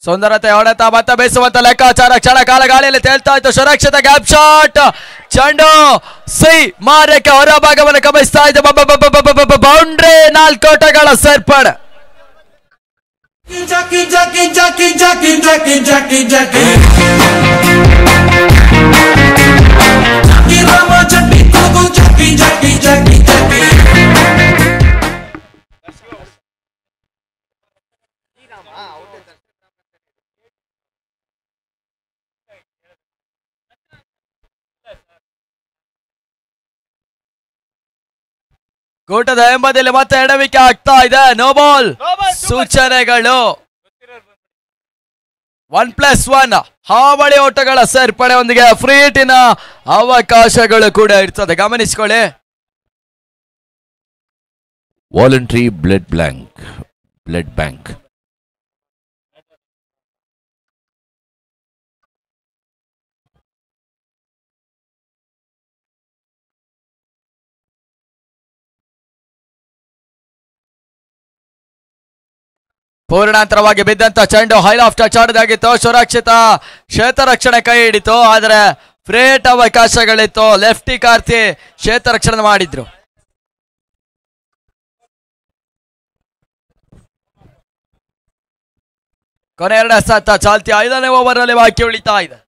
ಸುಂದರತೆ ಹೊಡೆತ ಮತ್ತೆ ಬೇಸುವಂತ ಲೆಕ್ಕಾಚಾರ, ಕ್ಷಣ ಕಾಲ ಗಾಳಿಯಲ್ಲಿ ತೇಲ್ತಾ ಇತ್ತು. ಸುರಕ್ಷಿತ ಗ್ಯಾಪ್ ಶಾಟ್, ಚೆಂಡು ಸಿ ಮಾರಕ್ಕೆ ಹೊರಭಾಗವನ್ನು ಗಮನಿಸ್ತಾ ಇದೆ. ಬೌಂಡ್ರಿ, 4 ಓಟಗಳ ಸೇರ್ಪಡೆ. ಕೂಟದ ಎಂಬದಲ್ಲಿ ಮತ್ತೆ ಎಡವಿಕೆ ಆಗ್ತಾ ಇದೆ. ನೋ ಬಾಲ್ ಸೂಚನೆಗಳು. 1+1 ಹಾವಳಿ ಓಟಗಳ ಸೇರ್ಪಡೆಯೊಂದಿಗೆ ಫ್ರೀ ಹಿಟ್ಟಿನ ಅವಕಾಶಗಳು ಕೂಡ ಇರ್ತದೆ, ಗಮನಿಸಿಕೊಳ್ಳಿ. Voluntary blood bank. ಪೂರ್ಣಾಂತರವಾಗಿ ಬಿದ್ದಂತ ಚೆಂಡು ಹೈ ಆಫ್ ಟಚ್ ಆಡದಾಗಿತ್ತು. ಸುರಕ್ಷಿತ ಕ್ಷೇತ್ರ ರಕ್ಷಣೆ ಕೈ ಹಿಡಿತು. ಆದ್ರೆ ಫ್ರೇಟ್ ಅವಕಾಶಗಳಿತ್ತು. ಲೆಫ್ಟಿ ಕಾರ್ತಿ ಕ್ಷೇತ್ರ ರಕ್ಷಣೆ ಮಾಡಿದ್ರು. ಕೊನೆ 2 ಎಸೆತ ಚಾಲ್ತಿ 5ನೇ ಓವರ್ ನಲ್ಲಿ ಬಾಕಿ ಉಳಿತಾ ಇದೆ.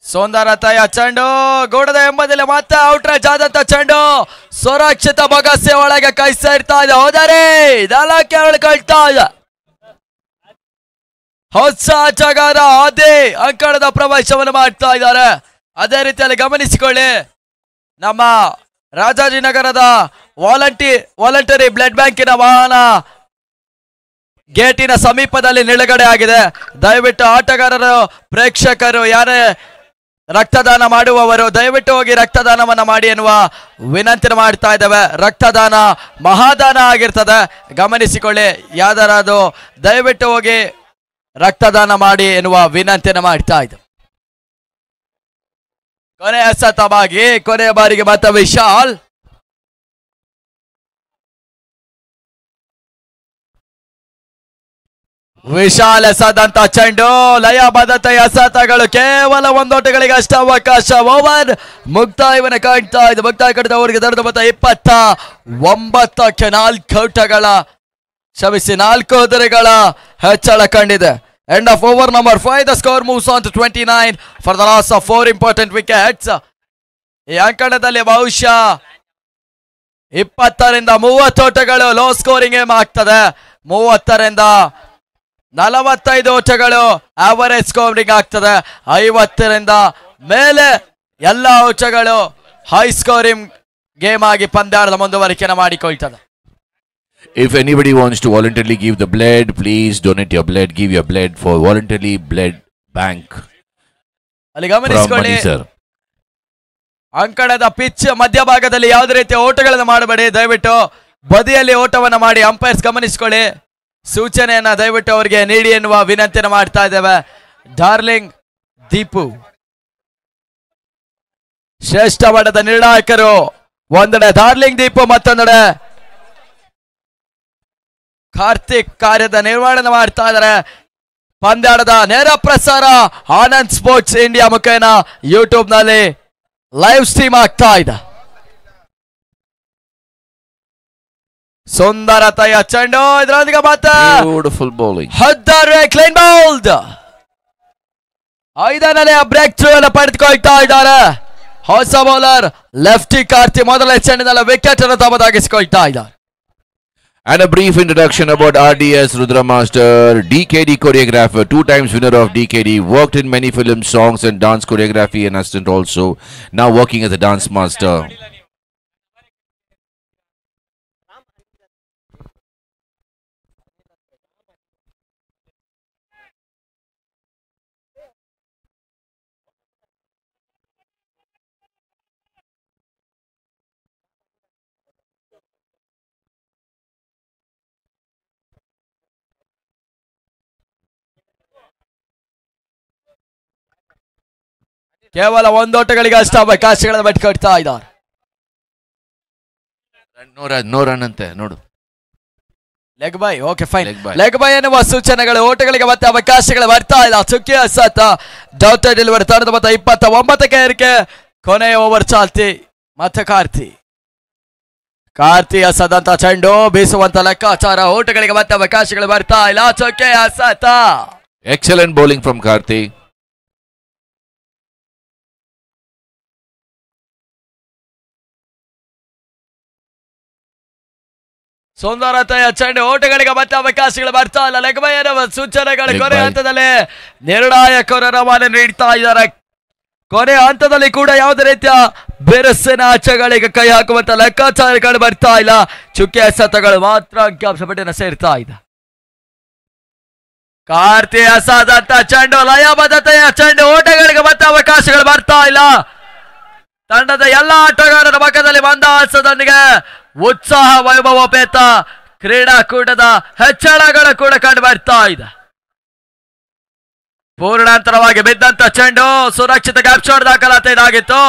ಸುಂದರತೆಯ ಚೆಂಡು ಗೋಡದ ಎಂಬುದರಲ್ಲಿ ಮತ್ತೆ ಔಟ್ರೇಜ್ ಆದಂತ ಚೆಂಡು ಸುರಕ್ಷಿತ ಬೊಗಸೆ ಒಳಗೆ ಕೈ ಸೇರ್ತಾ ಇದೆ. ಹೋದರೆ ನಾಲ್ಕೆ ಒಳಗಳ್ತಾ ಇದೆ. ಹೊಸ ಆಟಗಾರ ಅದೇ ಅಂಕಣದ ಪ್ರವೇಶವನ್ನು ಮಾಡ್ತಾ ಇದ್ದಾರೆ. ಅದೇ ರೀತಿಯಲ್ಲಿ ಗಮನಿಸಿಕೊಳ್ಳಿ, ನಮ್ಮ ರಾಜಾಜಿನಗರದ ವಾಲಂಟರಿ ಬ್ಲಡ್ ಬ್ಯಾಂಕಿನ ವಾಹನ ಗೇಟಿನ ಸಮೀಪದಲ್ಲಿ ನಿಲುಗಡೆ ಆಗಿದೆ. ದಯವಿಟ್ಟು ಆಟಗಾರರು, ಪ್ರೇಕ್ಷಕರು, ಯಾರೇ ರಕ್ತದಾನ ಮಾಡುವವರು ದಯವಿಟ್ಟು ಹೋಗಿ ರಕ್ತದಾನವನ್ನ ಮಾಡಿ ಎನ್ನುವ ವಿನಂತಿ ಮಾಡ್ತಾ ಇದ್ದೇವೆ. ರಕ್ತದಾನ ಮಹಾದಾನ ಆಗಿರ್ತದೆ, ಗಮನಿಸಿಕೊಳ್ಳಿ. ಯಾವ್ದಾರದು ದಯವಿಟ್ಟು ಹೋಗಿ ರಕ್ತದಾನ ಮಾಡಿ ಎನ್ನುವ ವಿನಂತಿಯನ್ನು ಮಾಡ್ತಾ ಇದ್ದೇವೆ. ಕೊನೆಯ ಎಸೆತವಾಗಿ ಕೊನೆಯ ಬಾರಿಗೆ ಮತ್ತೆ ವಿಶಾಲ್ ಎಸೆದಂತ ಚೆಂಡು ಲಯಬದ್ಧತೆಯ ಎಸೆತಗಳು ಕೇವಲ 1 ಓಟಗಳಿಗೆ ಅಷ್ಟೇ ಅವಕಾಶ. ಓವರ್ ಮುಕ್ತಾಯವನ್ನು ಕಾಣ್ತಾ ಇದೆ. ಮುಕ್ತಾಯ ಕಡಿದ ಅವರಿಗೆ ದೊಡ್ಡ ಮೊತ್ತ 29ಕ್ಕೆ 4 ಓಟಗಳ ಕ್ಷಮಿಸಿ 4 ಉದರಿಗಳ ಹೆಚ್ಚಳ ಕಂಡಿದೆ. End of over number 5. The score moves on to 29 for the loss of 4 important wickets. ಈ ಅಂಕಣದಲ್ಲಿ ಬಹುಶಃ 20ರಿಂದ 30 ಓಟಗಳು ಲೋ ಸ್ಕೋರಿಂಗ್ ಗೇಮ್ ಆಗ್ತದೆ. 30ರಿಂದ 45 ಓಟಗಳು ಆವರೇಜ್ ಸ್ಕೋರಿಂಗ್ ಆಗ್ತದೆ. 50ರಿಂದ ಮೇಲೆ ಎಲ್ಲ ಓಟಗಳು ಹೈ ಸ್ಕೋರಿಂಗ್ ಗೇಮ್ ಆಗಿ ಪಂದ್ಯಾಟದ ಮುಂದುವರಿಕೆಯನ್ನು ಮಾಡಿಕೊಳ್ತದೆ. If anybody wants to voluntarily give the blood, please donate your blood. Give your blood for voluntarily blood bank. ಅಲ್ಲಿ ಗಮನಿಸಿಕೊಳ್ಳಿ, ಅಂಕಣದ ಪಿಚ್ ಮಧ್ಯಭಾಗದಲ್ಲಿ ಯಾವುದೇ ರೀತಿಯ ಓಟಗಳನ್ನು ಮಾಡಬೇಡಿ. ದಯವಿಟ್ಟು ಬದಿಯಲ್ಲಿ ಓಟವನ್ನು ಮಾಡಿ. ಅಂಪೈರ್ಸ್ ಗಮನಿಸಿಕೊಳ್ಳಿ, ಸೂಚನೆಯನ್ನ ದಯವಿಟ್ಟು ಅವರಿಗೆ ನೀಡಿ ಎನ್ನುವ ವಿನಂತಿಯನ್ನು ಮಾಡ್ತಾ ಇದ್ದೇವೆ. ಡಾರ್ಲಿಂಗ್ ದೀಪು ಶ್ರೇಷ್ಠ ಮಟ್ಟದ ನಿರ್ಣಾಯಕರು. ಒಂದೆಡೆ ಡಾರ್ಲಿಂಗ್ ದೀಪು, ಮತ್ತೊಂದೆಡೆ ಕಾರ್ತಿಕ್ ಕಾರ್ಯದ ನಿರ್ವಹಣೆ ಮಾಡ್ತಾ ಇದ್ದಾರೆ. ಪಂದ್ಯಾಟದ ನೇರ ಪ್ರಸಾರ ಆನಂದ್ ಸ್ಪೋರ್ಟ್ಸ್ ಇಂಡಿಯಾ ಮುಖೇನ ಯೂಟ್ಯೂಬ್ ನಲ್ಲಿ ಲೈವ್ ಸ್ಟ್ರೀಮ್ ಆಗ್ತಾ ಇದೆ. ಸುಂದರತೆಯ ಚೆಂಡು ಇದರೊಂದಿಗೆ ಮತ್ತೆ ಬ್ಯೂಟಿಫುಲ್ ಬೌಲಿಂಗ್. ಕ್ಲೀನ್ ಬೌಲ್ಡ್ 5ನೇ ಬ್ರೇಕ್ ಥ್ರೂ ಅನ್ನು ಪಡೆದುಕೊಳ್ತಾ ಇದ್ದಾರೆ ಹೊಸ ಬೌಲರ್ ಲೆಫ್ಟಿ ಕಾರ್ತಿ. ಮೊದಲ ಚೆಂಡಿನಲ್ಲಿ ವಿಕೆಟ್ ಅನ್ನು ತಮ್ಮದಾಗಿಸಿಕೊಳ್ತಾ ಇದ್ದಾರೆ. And a brief introduction about RDS Rudra Master, DKD choreographer, 2 times winner of DKD, worked in many films, songs and dance choreography and assistant also, now working as a dance master. ಕೇವಲ 1 ಓಟಗಳಿಗೆ ಅಷ್ಟೇ ಅವಕಾಶಗಳನ್ನು ಬಿಟ್ಟುಕೊಡ್ತಾ ಇದ್ದಾರೆ. ನೋ ರನ್ ಅಂತೆ ನೋಡು. Leg by. Okay fine. Leg by ಎನ್ನುವ ಸೂಚನೆಗಳು. ಓಟಗಳಿಗೆ ಮತ್ತೆ ಅವಕಾಶಗಳು ಬರ್ತಾ ಇಲ್ಲ. ಚುಕ್ಕಿ ಎಸೆತ ಡೌಟೆಡ್ ಡೆಲಿವರಿ. ತಂಡದ ಮೊತ್ತ 29ಕ್ಕೆ ಏರಿಕೆ. ಕೊನೆಯ ಓವರ್ ಚಾಲ್ತಿ. ಮತ್ತೆ ಕಾರ್ತಿ ಎಸೆದಂತ ಚೆಂಡು ಬೀಸುವಂತ ಲೆಕ್ಕಾಚಾರ. ಓಟಗಳಿಗೆ ಮತ್ತೆ ಅವಕಾಶಗಳು ಬರ್ತಾ ಇಲ್ಲ. ಚುಕ್ಕಿ ಎಸೆತ. Excellent bowling from Karthi. ಸುಂದರತೆಯ ಚೆಂಡು. ಓಟಗಳಿಗೆ ಮತ್ತೆ ಅವಕಾಶಗಳು ಬರ್ತಾ ಇಲ್ಲ. ಲೆಗ್ ಬೈ ಎನ್ನುವ ಸೂಚನೆಗಳು. ಕೊನೆ ಹಂತದಲ್ಲಿ ನಿರ್ಣಾಯಕರು ರವಾನೆ ನೀಡ್ತಾ ಇದ್ದಾರೆ. ಕೊನೆ ಹಂತದಲ್ಲಿ ಕೂಡ ಯಾವುದೇ ರೀತಿಯ ಬೆರಸಿನ ಆಚೆಗಳಿಗೆ ಕೈ ಹಾಕುವಂತ ಲೆಕ್ಕಾಚಾರಗಳು ಬರ್ತಾ ಇಲ್ಲ. ಚುಕ್ಕೆ ಎಸೆತಗಳು ಮಾತ್ರ ಅಂಕಿಅಂಶ ಪಟ್ಟಿಯನ್ನು ಸೇರ್ತಾ ಇದೆ. ಕಾರ್ತಿ ಎಸೆದಂತ ಚೆಂಡು ಲಯಬದ್ಧತೆಯ ಚೆಂಡು. ಓಟಗಳಿಗೆ ಮತ್ತೆ ಅವಕಾಶಗಳು ಬರ್ತಾ ಇಲ್ಲ. ತಂಡದ ಎಲ್ಲ ಆಟಗಾರರ ಮುಖದಲ್ಲಿ ಮಂದಹಾಸದೊಂದಿಗೆ ಉತ್ಸಾಹ ವೈಭವೋಪೇತ ಕ್ರೀಡಾಕೂಟದ ಹೆಚ್ಚಳಗಳು ಕೂಡ ಕಂಡು ಬರ್ತಾ ಇದೆ. ಪೂರ್ಣಾಂತರವಾಗಿ ಬಿದ್ದಂತ ಚೆಂಡು ಸುರಕ್ಷಿತ ಕ್ಯಾಪ್ಚರ್ ದಾಖಲಾತಿ ಇದಾಗಿತ್ತು.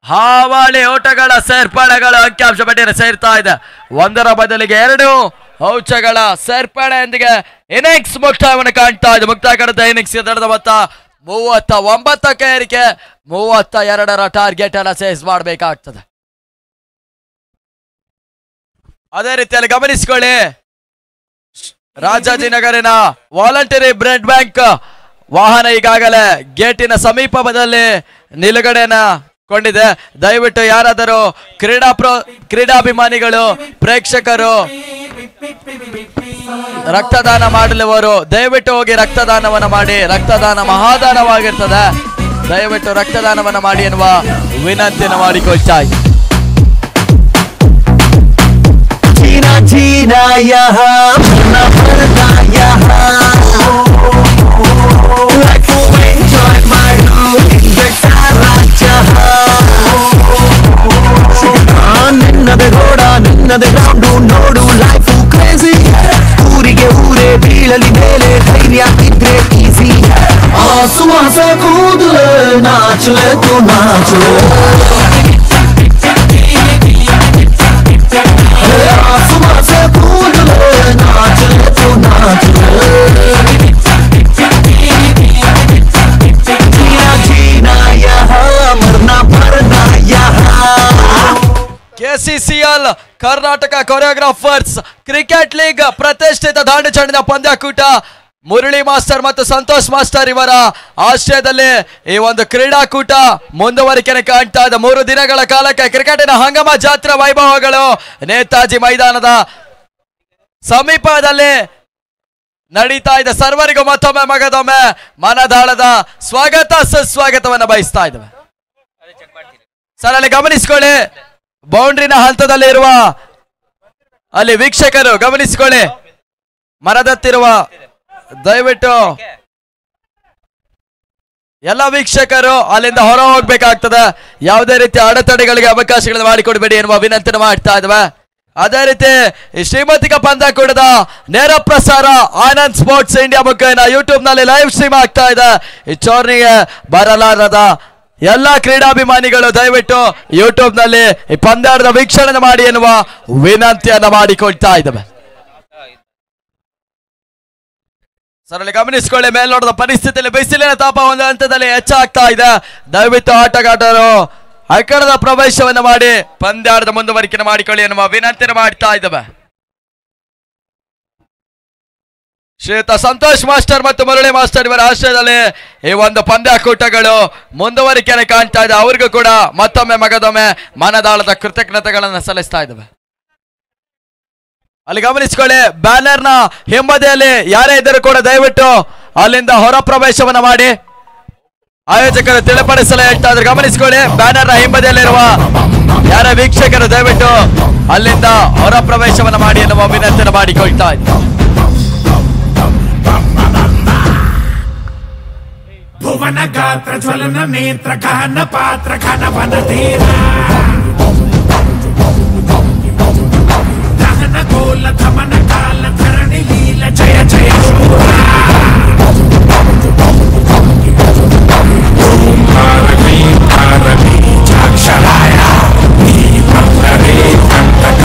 ಹಾವಾಳಿ ಓಟಗಳ ಸೇರ್ಪಡೆಗಳು ಅಂಕಿಅಂಶ ಪಟ್ಟಿಯಲ್ಲಿ ಸೇರ್ತಾ ಇದೆ. ಒಂದರ ಬದಲಿಗೆ 2 ಔಚಗಳ ಸೇರ್ಪಡೆಯೊಂದಿಗೆ ಇನ್ನಿಂಗ್ಸ್ ಮುಕ್ತಾಯವನ್ನು ಕಾಣ್ತಾ ಇದೆ. ಮುಕ್ತಾಯ ಕಾಣುತ್ತ ಇನ್ನಿಂಗ್ಸ್ ದಡದ ಮೊತ್ತ 39ಕ್ಕೆ ಏರಿಕೆ. 32ರ ಟಾರ್ಗೆಟ್ ಅನ್ನ ಸೇಸ್ ಮಾಡಬೇಕಾಗ್ತದೆ. ಅದೇ ರೀತಿಯಲ್ಲಿ ಗಮನಿಸಿಕೊಳ್ಳಿ, ರಾಜಾಜಿನಗರಿನ ವಾಲಂಟರಿ ಬ್ಲಡ್ ಬ್ಯಾಂಕ್ ವಾಹನ ಈಗಾಗಲೇ ಗೇಟಿನ ಸಮೀಪದಲ್ಲಿ ನಿಲುಗಡೆನ ಕೊಂಡಿದೆ. ದಯವಿಟ್ಟು ಯಾರಾದರೂ ಕ್ರೀಡಾಭಿಮಾನಿಗಳು, ಪ್ರೇಕ್ಷಕರು ರಕ್ತದಾನ ಮಾಡಲಿವರು ದಯವಿಟ್ಟು ಹೋಗಿ ರಕ್ತದಾನವನ್ನು ಮಾಡಿ. ರಕ್ತದಾನ ಮಹಾದಾನವಾಗಿರ್ತದೆ. ದಯವಿಟ್ಟು ರಕ್ತದಾನವನ್ನು ಮಾಡಿ ಎನ್ನುವ ವಿನಂತಿಯನ್ನು ಮಾಡಿಕೊಳ್ತಾ ಇದ್ದೀನಿ. ನಿನ್ನದೆ ರೋಡ ನಿನ್ನದೆ ಗ್ರೌಂಡು ನೋಡು ಲೈಫು ಕ್ರೇಜಿ. ಊರಿಗೆ ಊರೇ ಬೀಳಲಿ ಮೇಲೆ ಧೈರ್ಯ ಇದ್ರೆ ಈಸಿ. ಆಸುವಾಸ ಕೂದಲು ನಾಚಲೆ ತು ನಾಚಲೆ. ಆಸುವಾಸ ಕೂದಲು ನಾಚಲೆ ತು ನಾಚಲೆ. ಜೀನಾ ಯಹಾ ಮರ್ನಾ ಪರ್ನಾ ಯಹಾ. ಕೆಸಿಸಿಎಲ್ ಕರ್ನಾಟಕ ಕೊರಿಯೋಗ್ರಾಫರ್ಸ್ ಕ್ರಿಕೆಟ್ ಲೀಗ್ ಪ್ರತಿಷ್ಠಿತ ದಾಂಡು ಚೆಂಡಿನ ಪಂದ್ಯಾಕೂಟ ಮುರಳಿ ಮಾಸ್ಟರ್ ಮತ್ತು ಸಂತೋಷ್ ಮಾಸ್ಟರ್ ಇವರ ಆಶ್ರಯದಲ್ಲಿ ಈ ಒಂದು ಕ್ರೀಡಾಕೂಟ ಮುಂದುವರಿಕೆಯನ್ನು ಕಾಣ್ತಾ ಇದೆ. 3 ದಿನಗಳ ಕಾಲಕ್ಕೆ ಕ್ರಿಕೆಟಿನ ಹಂಗಮ ಜಾತ್ರಾ ವೈಭವಗಳು ನೇತಾಜಿ ಮೈದಾನದ ಸಮೀಪದಲ್ಲಿ ನಡೀತಾ ಇದೆ. ಸರ್ವರಿಗೂ ಮತ್ತೊಮ್ಮೆ ಮಗದೊಮ್ಮೆ ಮನದಾಳದ ಸ್ವಾಗತ ಸುಸ್ವಾಗತವನ್ನು ಬಯಸ್ತಾ ಇದ್ದೇವೆ. ಸರ್, ಅಲ್ಲಿ ಗಮನಿಸಿಕೊಳ್ಳಿ, ಬೌಂಡ್ರಿನ ಹಂತದಲ್ಲಿ ಇರುವ ಅಲ್ಲಿ ವೀಕ್ಷಕರು ಗಮನಿಸಿಕೊಳ್ಳಿ, ಮರದತ್ತಿರುವ ದಯವಿಟ್ಟು ಎಲ್ಲ ವೀಕ್ಷಕರು ಅಲ್ಲಿಂದ ಹೊರ ಹೋಗ್ಬೇಕಾಗ್ತದೆ. ಯಾವುದೇ ರೀತಿ ಅಡೆತಡೆಗಳಿಗೆ ಅವಕಾಶಗಳನ್ನು ಮಾಡಿಕೊಡಬೇಡಿ ಎನ್ನುವ ವಿನಂತಿಯನ್ನು ಮಾಡ್ತಾ ಇದ್ದೇವೆ. ಅದೇ ರೀತಿ ಈ ಶ್ರೀಮಂತಿಕ ಪಂದ್ಯಾಕೂಟದ ನೇರ ಪ್ರಸಾರ ಆನಂದ್ ಸ್ಪೋರ್ಟ್ಸ್ ಇಂಡಿಯಾ ಮುಖೇನ ಯೂಟ್ಯೂಬ್ ನಲ್ಲಿ ಲೈವ್ ಸ್ಟ್ರೀಮ್ ಆಗ್ತಾ ಇದೆ. ಈ ಟೂರ್ನಿಗೆ ಬರಲಾರದ ಎಲ್ಲ ಕ್ರೀಡಾಭಿಮಾನಿಗಳು ದಯವಿಟ್ಟು ಯೂಟ್ಯೂಬ್ ನಲ್ಲಿ ಈ ಪಂದ್ಯಾಟದ ವೀಕ್ಷಣೆ ಮಾಡಿ ಎನ್ನುವ ವಿನಂತಿಯನ್ನ ಮಾಡಿಕೊಳ್ತಾ ಇದ್ದೇವೆ. ಸರಲ್ಲಿ ಗಮನಿಸಿಕೊಳ್ಳಿ, ಮೇಲ್ನೋಟದ ಪರಿಸ್ಥಿತಿಯಲ್ಲಿ ಬಿಸಿಲಿನ ತಾಪ ಒಂದು ಹಂತದಲ್ಲಿ ಹೆಚ್ಚಾಗ್ತಾ ಇದೆ. ದಯವಿಟ್ಟು ಆಟಗಾರರು ಅಖಾಡದ ಪ್ರವೇಶವನ್ನು ಮಾಡಿ ಪಂದ್ಯಾಟದ ಮುಂದುವರಿಕೆ ಮಾಡಿಕೊಳ್ಳಿ ಎನ್ನುವ ವಿನಂತಿಯನ್ನು ಮಾಡ್ತಾ ಇದ್ದೇವೆ. ಶ್ರೀಯುತ ಸಂತೋಷ್ ಮಾಸ್ಟರ್ ಮತ್ತು ಮುರಳಿ ಮಾಸ್ಟರ್ ಇವರ ಆಶ್ರಯದಲ್ಲಿ ಈ ಒಂದು ಪಂದ್ಯಾಕೂಟಗಳು ಮುಂದುವರಿಕೆಯನ್ನು ಕಾಣ್ತಾ ಇದೆ. ಅವ್ರಿಗೂ ಕೂಡ ಮತ್ತೊಮ್ಮೆ ಮಗದೊಮ್ಮೆ ಮನದಾಳದ ಕೃತಜ್ಞತೆಗಳನ್ನು ಸಲ್ಲಿಸ್ತಾ ಇದ್ದೇವೆ. ಅಲ್ಲಿ ಗಮನಿಸಿಕೊಳ್ಳಿ, ಬ್ಯಾನರ್ನ ಹಿಂಬದಿಯಲ್ಲಿ ಯಾರೇ ಇದ್ದರೂ ಕೂಡ ದಯವಿಟ್ಟು ಅಲ್ಲಿಂದ ಹೊರ ಪ್ರವೇಶವನ್ನು ಮಾಡಿ ಆಯೋಜಕರು ತಿಳಿಪಡಿಸಲು ಹೇಳ್ತಾ ಇದ್ದಾರೆ. ಗಮನಿಸಿಕೊಳ್ಳಿ, ಬ್ಯಾನರ್ನ ಹಿಂಬದಿಯಲ್ಲಿರುವ ಯಾರೇ ವೀಕ್ಷಕರು ದಯವಿಟ್ಟು ಅಲ್ಲಿಂದ ಹೊರ ಪ್ರವೇಶವನ್ನು ಮಾಡಿ ಎನ್ನುವ ವಿನಂತಿಯನ್ನು ಮಾಡಿಕೊಳ್ತಾ ಇದ್ದಾರೆ. ಭುವನ ಗಾತ್ರ ಜ್ವಲನ ನೇತ್ರ ಗಾನ ಪಾತ್ರ ಘನವನ ತೀರ ದಹನ ಗೋಲ ಧಮನ ಕಾಲ ಧರಣಿ ಲೀಲ ಜಯ ಜಯ ಶೂರ ಓಂ ಭಾರತೀ ಭಾರತೀ ಚಾಕ್ಷರಾಯ ನೀ ಮಂಗರೇ ಕಂಟಕ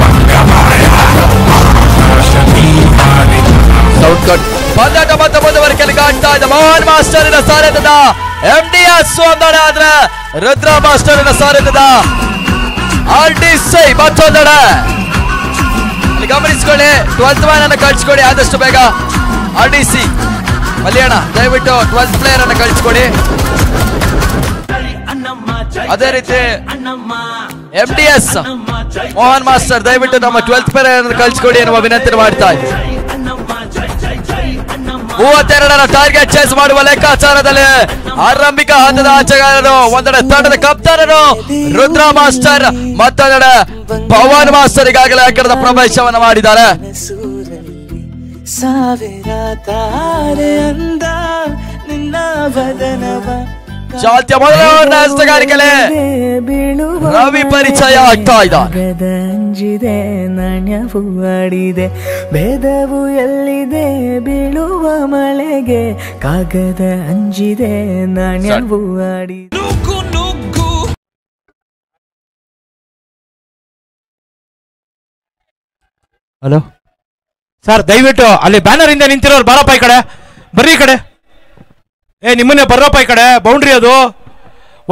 ಮಂಗಮಾಯ ಆಕಾಶೀ ಹಾರಿ ಸೌಂಡ್ ಕಟ್ ಪಂದ್ಯಾಟ ಮತ್ತೆ ಮುಂದುವರಿಕೆಯಲ್ಲಿ ಕಾಣ್ತಾ ಇದೆ. ಮೋಹನ್ ಮಾಸ್ಟರಿನ ಸಾರಥ್ಯದ MDS ಒಂದೆಡೆ ಆದ್ರೆ ರುದ್ರ ಮಾಸ್ಟರಿನ ಸಾರಥ್ಯದ RDC ಮತ್ತೊಂದೆಡೆ. ಅಲ್ಲಿ ಗಮನಿಸಿಕೊಳ್ಳಿ, 12th ಮ್ಯಾನ್ ಅನ್ನು ಕಳಿಸ್ಕೊಡಿ ಆದಷ್ಟು ಬೇಗ. RDC ಮಲ್ಯಣ್ಣ ದಯವಿಟ್ಟು 12th ಪ್ಲೇಯರ್ ಅನ್ನು ಕಳಿಸ್ಕೊಡಿ. ಅದೇ ರೀತಿ MDS ಮೋಹನ್ ಮಾಸ್ಟರ್ ದಯವಿಟ್ಟು ನಮ್ಮ 12th ಪ್ಲೇಯರ್ ಅನ್ನು ಕಳಿಸ್ಕೊಡಿ ಎನ್ನುವ ವಿನಂತಿ ಮಾಡ್ತಾ ಇದ್ದೀವಿ. 32ರ ಟಾರ್ಗೆಟ್ ಚೇಸ್ ಮಾಡುವ ಲೆಕ್ಕಾಚಾರದಲ್ಲಿ ಆರಂಭಿಕ ಹಂತದ ಆಟಗಾರರು ಒಂದೆಡೆ ತಂಡದ ಕಪ್ತಾನರು ರುದ್ರ ಮಾಸ್ಟರ್, ಮತ್ತೊಂದೆಡೆ ಪವನ್ ಮಾಸ್ಟರ್ ಈಗಾಗಲೇ ಅಖಾಡದ ಪ್ರವೇಶವನ್ನು ಮಾಡಿದ್ದಾರೆ. ಚಾಲ್ತಿಯ ಮೊದಲ ಹಸ್ತಗಾರಿಕೆಲೆ ರವಿ ಪರಿಚಯ ಆಗ್ತಾ ಇದ್ದಾರೆ. ಅಂಜಿದೆ ನಾಣ್ಯವು ಆಡಿದೆ ಭೇದವು ಎಲ್ಲಿದೆ ಬೀಳುವ ಮಳೆಗೆ ಕಾಗದ ಅಂಜಿದೆ ನಾಣ್ಯವು ಆಡಿದೆ. ಹಲೋ ಸರ್, ದಯವಿಟ್ಟು ಅಲ್ಲಿ ಬ್ಯಾನರ್ ಇಂದ ನಿಂತಿರೋರು ಬಾರಪ್ಪ ಈ ಕಡೆ, ಬರ್ರಿ ಈ ಕಡೆ. ನಿಮ್ಮನ್ನೇ ಬರ್ರಪ್ಪ ಈ ಕಡೆ, ಬೌಂಡ್ರಿ ಅದು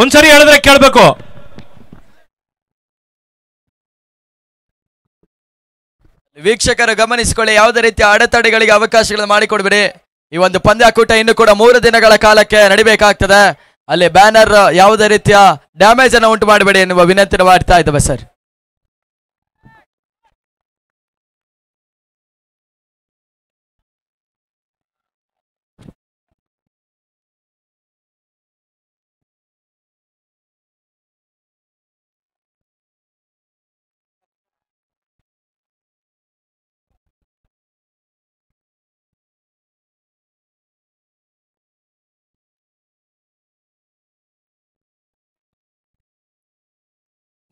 ಒಂದ್ಸರಿ ಹೇಳಿದ್ರೆ ಕೇಳಬೇಕು. ವೀಕ್ಷಕರು ಗಮನಿಸಿಕೊಳ್ಳಿ, ಯಾವುದೇ ರೀತಿಯ ಅಡೆತಡೆಗಳಿಗೆ ಅವಕಾಶಗಳನ್ನು ಮಾಡಿಕೊಡ್ಬೇಡಿ. ಈ ಒಂದು ಪಂದ್ಯಾಕೂಟ ಇನ್ನು ಕೂಡ 3 ದಿನಗಳ ಕಾಲಕ್ಕೆ ನಡಿಬೇಕಾಗ್ತದೆ. ಅಲ್ಲಿ ಬ್ಯಾನರ್ ಯಾವುದೇ ರೀತಿಯ ಡ್ಯಾಮೇಜ್ ಅನ್ನು ಉಂಟು ಮಾಡಬೇಡಿ ಎನ್ನುವ ವಿನಂತಿ ಮಾಡ್ತಾ ಇದ್ದೇವೆ ಸರ್.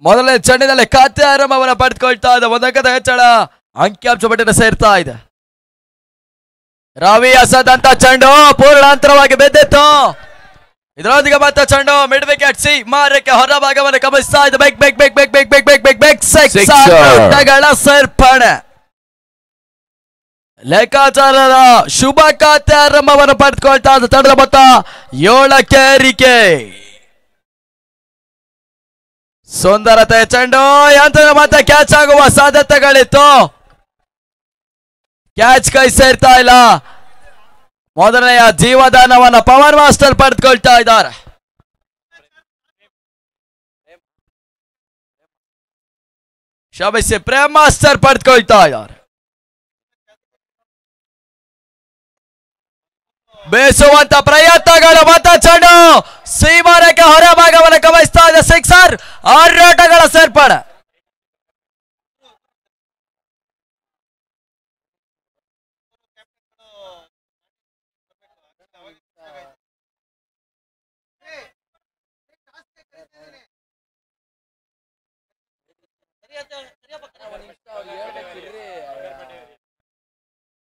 ಮೊದಲನೇ ಚೆಂಡಿನಲ್ಲಿ ಖಾತೆ ಆರಂಭವನ್ನು ಪಡೆದುಕೊಳ್ತಾ ಇದೆ. ಒಂದಕ್ಕದ ಹೆಚ್ಚಳ ಅಂಕಿಅಂಶ ಪಟ್ಟಿನ ಸೇರ್ತಾ ಇದೆ. ರವಿ ಅಸದ್ ಅಂತ ಚೆಂಡು ಪೂರ್ಣಾಂತರವಾಗಿ ಬೆದ್ದಿತ್ತು. ಇದರೊಂದಿಗೆ ಮತ್ತೆ ಚೆಂಡು ಮಿಡ್ ವಿಕೆಟ್ ಸಿ ಮಾರಕ್ಕೆ ಹೊರ ಭಾಗವನ್ನು ಗಮನಿಸ್ತಾ ಇದೆ. ಗಳ ಸೇರ್ಪಡೆ ಲೆಕ್ಕಾಚಾರದ ಶುಭ ಖಾತೆ ಆರಂಭವನ್ನು ಪಡೆದುಕೊಳ್ತಾ ಇದೆ. ತಂಡದ ಮೊತ್ತ 7ಕ್ಕೆ ಏರಿಕೆ. ಸುಂದರತೆ ಚೆಂಡು ಯಂತ್ರದ ಮತ್ತೆ ಕ್ಯಾಚ್ ಆಗುವ ಸಾಧ್ಯತೆಗಳಿತ್ತು. ಕ್ಯಾಚ್ ಕೈ ಸೇರ್ತಾ ಇಲ್ಲ. ಮೊದಲನೆಯ ಜೀವದಾನವನ್ನ ಪವರ್ ಮಾಸ್ಟರ್ ಪಡೆದುಕೊಳ್ತಾ ಇದ್ದಾರೆ. ಕ್ಷಮಿಸಿ, ಪ್ರೇಮ್ ಮಾಸ್ಟರ್ ಪಡೆದುಕೊಳ್ತಾ ಇದ್ದಾರೆ. ಬೇಸುವಂತ ಪ್ರಯತ್ನಗಳು ಮತ್ತೆ ಚೆಂಡು ಸೀಮಾರಕ್ಕೆ ಹೊರ ಭಾಗವನ್ನು ಗಮನಿಸ್ತಾ ಇದೆ. ಸಿಕ್ಸರ್ ಆರಾಟಗಳ ಸೇರ್ಪಡೆ.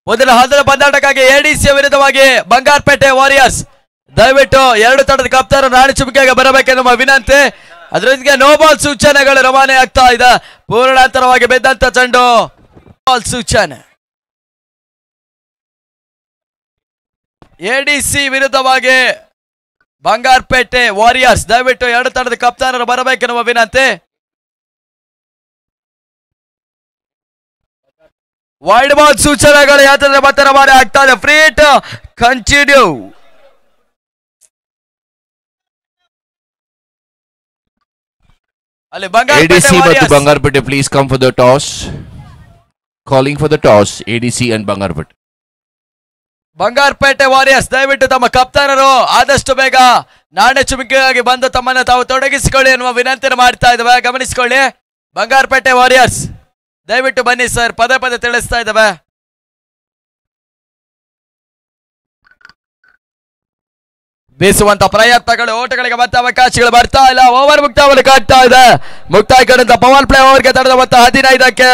ಮೊದಲ ಹಂತದ ಪಂದ್ಯಾಟಕ್ಕಾಗಿ ಎಡಿಸಿಯ ವಿರುದ್ಧವಾಗಿ ಬಂಗಾರಪೇಟೆ ವಾರಿಯರ್ಸ್ ದಯವಿಟ್ಟು 2 ತಂಡದ ಕಪ್ತಾರ ರಾಣಿ ಚುಮಕಿಗೆ ಬರಬೇಕೆನ್ನುವ ವಿನಂತಿ. ಅದರೊಂದಿಗೆ ನೋ ಬಾಲ್ ಸೂಚನೆಗಳು ರವಾನೆ ಆಗ್ತಾ ಇದೆ. ಪೂರ್ಣಾಂತರವಾಗಿ ಬೆದ್ದಂತ ಚೆಂಡು ಬಾಲ್ ಸೂಚನೆ. ಎಡಿಸಿ ವಿರುದ್ಧವಾಗಿ ಬಂಗಾರಪೇಟೆ ವಾರಿಯರ್ಸ್ ದಯವಿಟ್ಟು 2 ತಂಡದ ಕಪ್ತಾನರು ಬರಬೇಕೆನ್ನುವ ವಿನಂತಿ. ವೈಡ್ ಬಾಲ್ ಸೂಚನೆಗಳು ಯಾತ್ರೆ ಮತ್ತೆ ರವಾನೆ ಆಗ್ತಾ ಇದೆ. Free hit continue. ಅಲ್ಲಿ ADC ಮತ್ತು Bangarpet please come for the toss. Calling for the toss, ADC and Bangarpet. Bangarpet warriors ದಯವಿಟ್ಟು ತಮ್ಮ ಕಪ್ತಾನರು ಆದಷ್ಟು ಬೇಗ ನಾಣ್ಯ ಚುಮಕಿಗಾಗಿ ಬಂದು ತಮ್ಮನ್ನು ತಾವು ತೊಡಗಿಸಿಕೊಳ್ಳಿ ಎನ್ನುವ ವಿನಂತಿಯನ್ನು ಮಾಡ್ತಾ ಇದ್ದೇವೆ. ಗಮನಿಸಿಕೊಳ್ಳಿ, ಬಂಗಾರಪೇಟೆ ವಾರಿಯರ್ಸ್ ದಯವಿಟ್ಟು ಬನ್ನಿ ಸರ್, ಪದೇ ಪದೇ ತಿಳಿಸ್ತಾ ಇದ್ದೇವೆ. ಬೀಸುವಂತ ಪ್ರಯತ್ನಗಳು, ಓಟಗಳಿಗೆ ಮತ್ತೆ ಅವಕಾಶಗಳು ಬರ್ತಾ ಇಲ್ಲ. ಓವರ್ ಮುಕ್ತಾಯವನ್ನು ಕಾಡ್ತಾ ಇದೆ. ಮುಕ್ತಾಯ ಕಂಡಂತ ಪವರ್ ಪ್ಲೇ ಓವರ್ಗೆ ತಡೆದ ಮೊತ್ತ 15ಕ್ಕೆ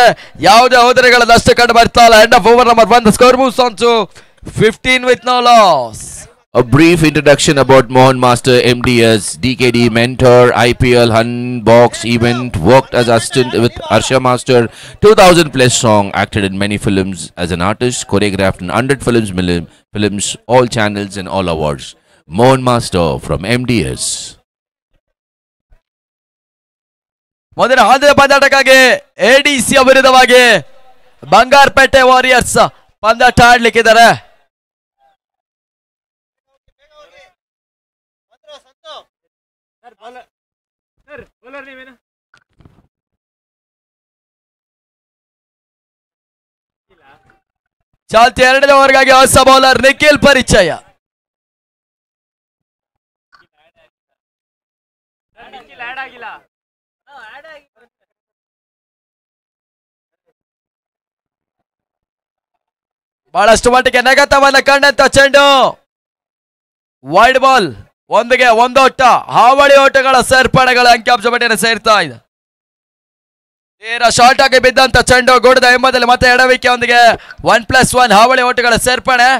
ಯಾವುದೇ ಹೋದರೆಗಳ ನಷ್ಟ ಕಂಡು ಬರ್ತಾ ಇಲ್ಲ. End of over number 1. The score moves on to 15 with no loss. A brief introduction about Mohan Master MDS, DKD mentor, IPL Unbox event, worked as assistant with Harsha Master, 2000 plus song, acted in many films as an artist, choreographed in 100 films, all channels and all awards. Mohan Master from MDS. ಮೊದಲ ಹಂತದ ಪಂದ್ಯಾಟಕ್ಕಾಗಿ ಎಡಿಸಿ ವಿರುದ್ಧವಾಗಿ ಬಂಗಾರಪೇಟೆ ವಾರಿಯರ್ಸ್ ಪಂದ್ಯಾಟ ಆಡ್ಲಿಕ್ಕಿದ್ದಾರೆ. ಚಾಲ್ತಿ 2ನೇ ಓವರ್ಗಾಗಿ ಹೊಸ ಬೌಲರ್ ನಿಖಿಲ್ ಪರಿಚಯ. ಬಹಳಷ್ಟು ಮಟ್ಟಿಗೆ ನೆಗೆತವನ್ನ ಕಂಡಂತ ಚೆಂಡು ವೈಡ್ ಬಾಲ್ ಒಂದಿಗೆ ಒಂದೋಟ ಹಾವಳಿ ಓಟಗಳ ಸೇರ್ಪಡೆಗಳ ಅಂಕಿಅಂಶ ಪಟ್ಟಿಯನ್ನು ಸೇರ್ತಾ ಇದೆ. ತೀರಾ ಶಾರ್ಟ್ ಆಗಿ ಬಿದ್ದಂತ ಚೆಂಡು ಗೋಡದ ಎಂಬುದಲ್ಲಿ ಮತ್ತೆ ಎಡವಿಕೆಯೊಂದಿಗೆ 1+1 ಹಾವಳಿ ಓಟಗಳ ಸೇರ್ಪಡೆ.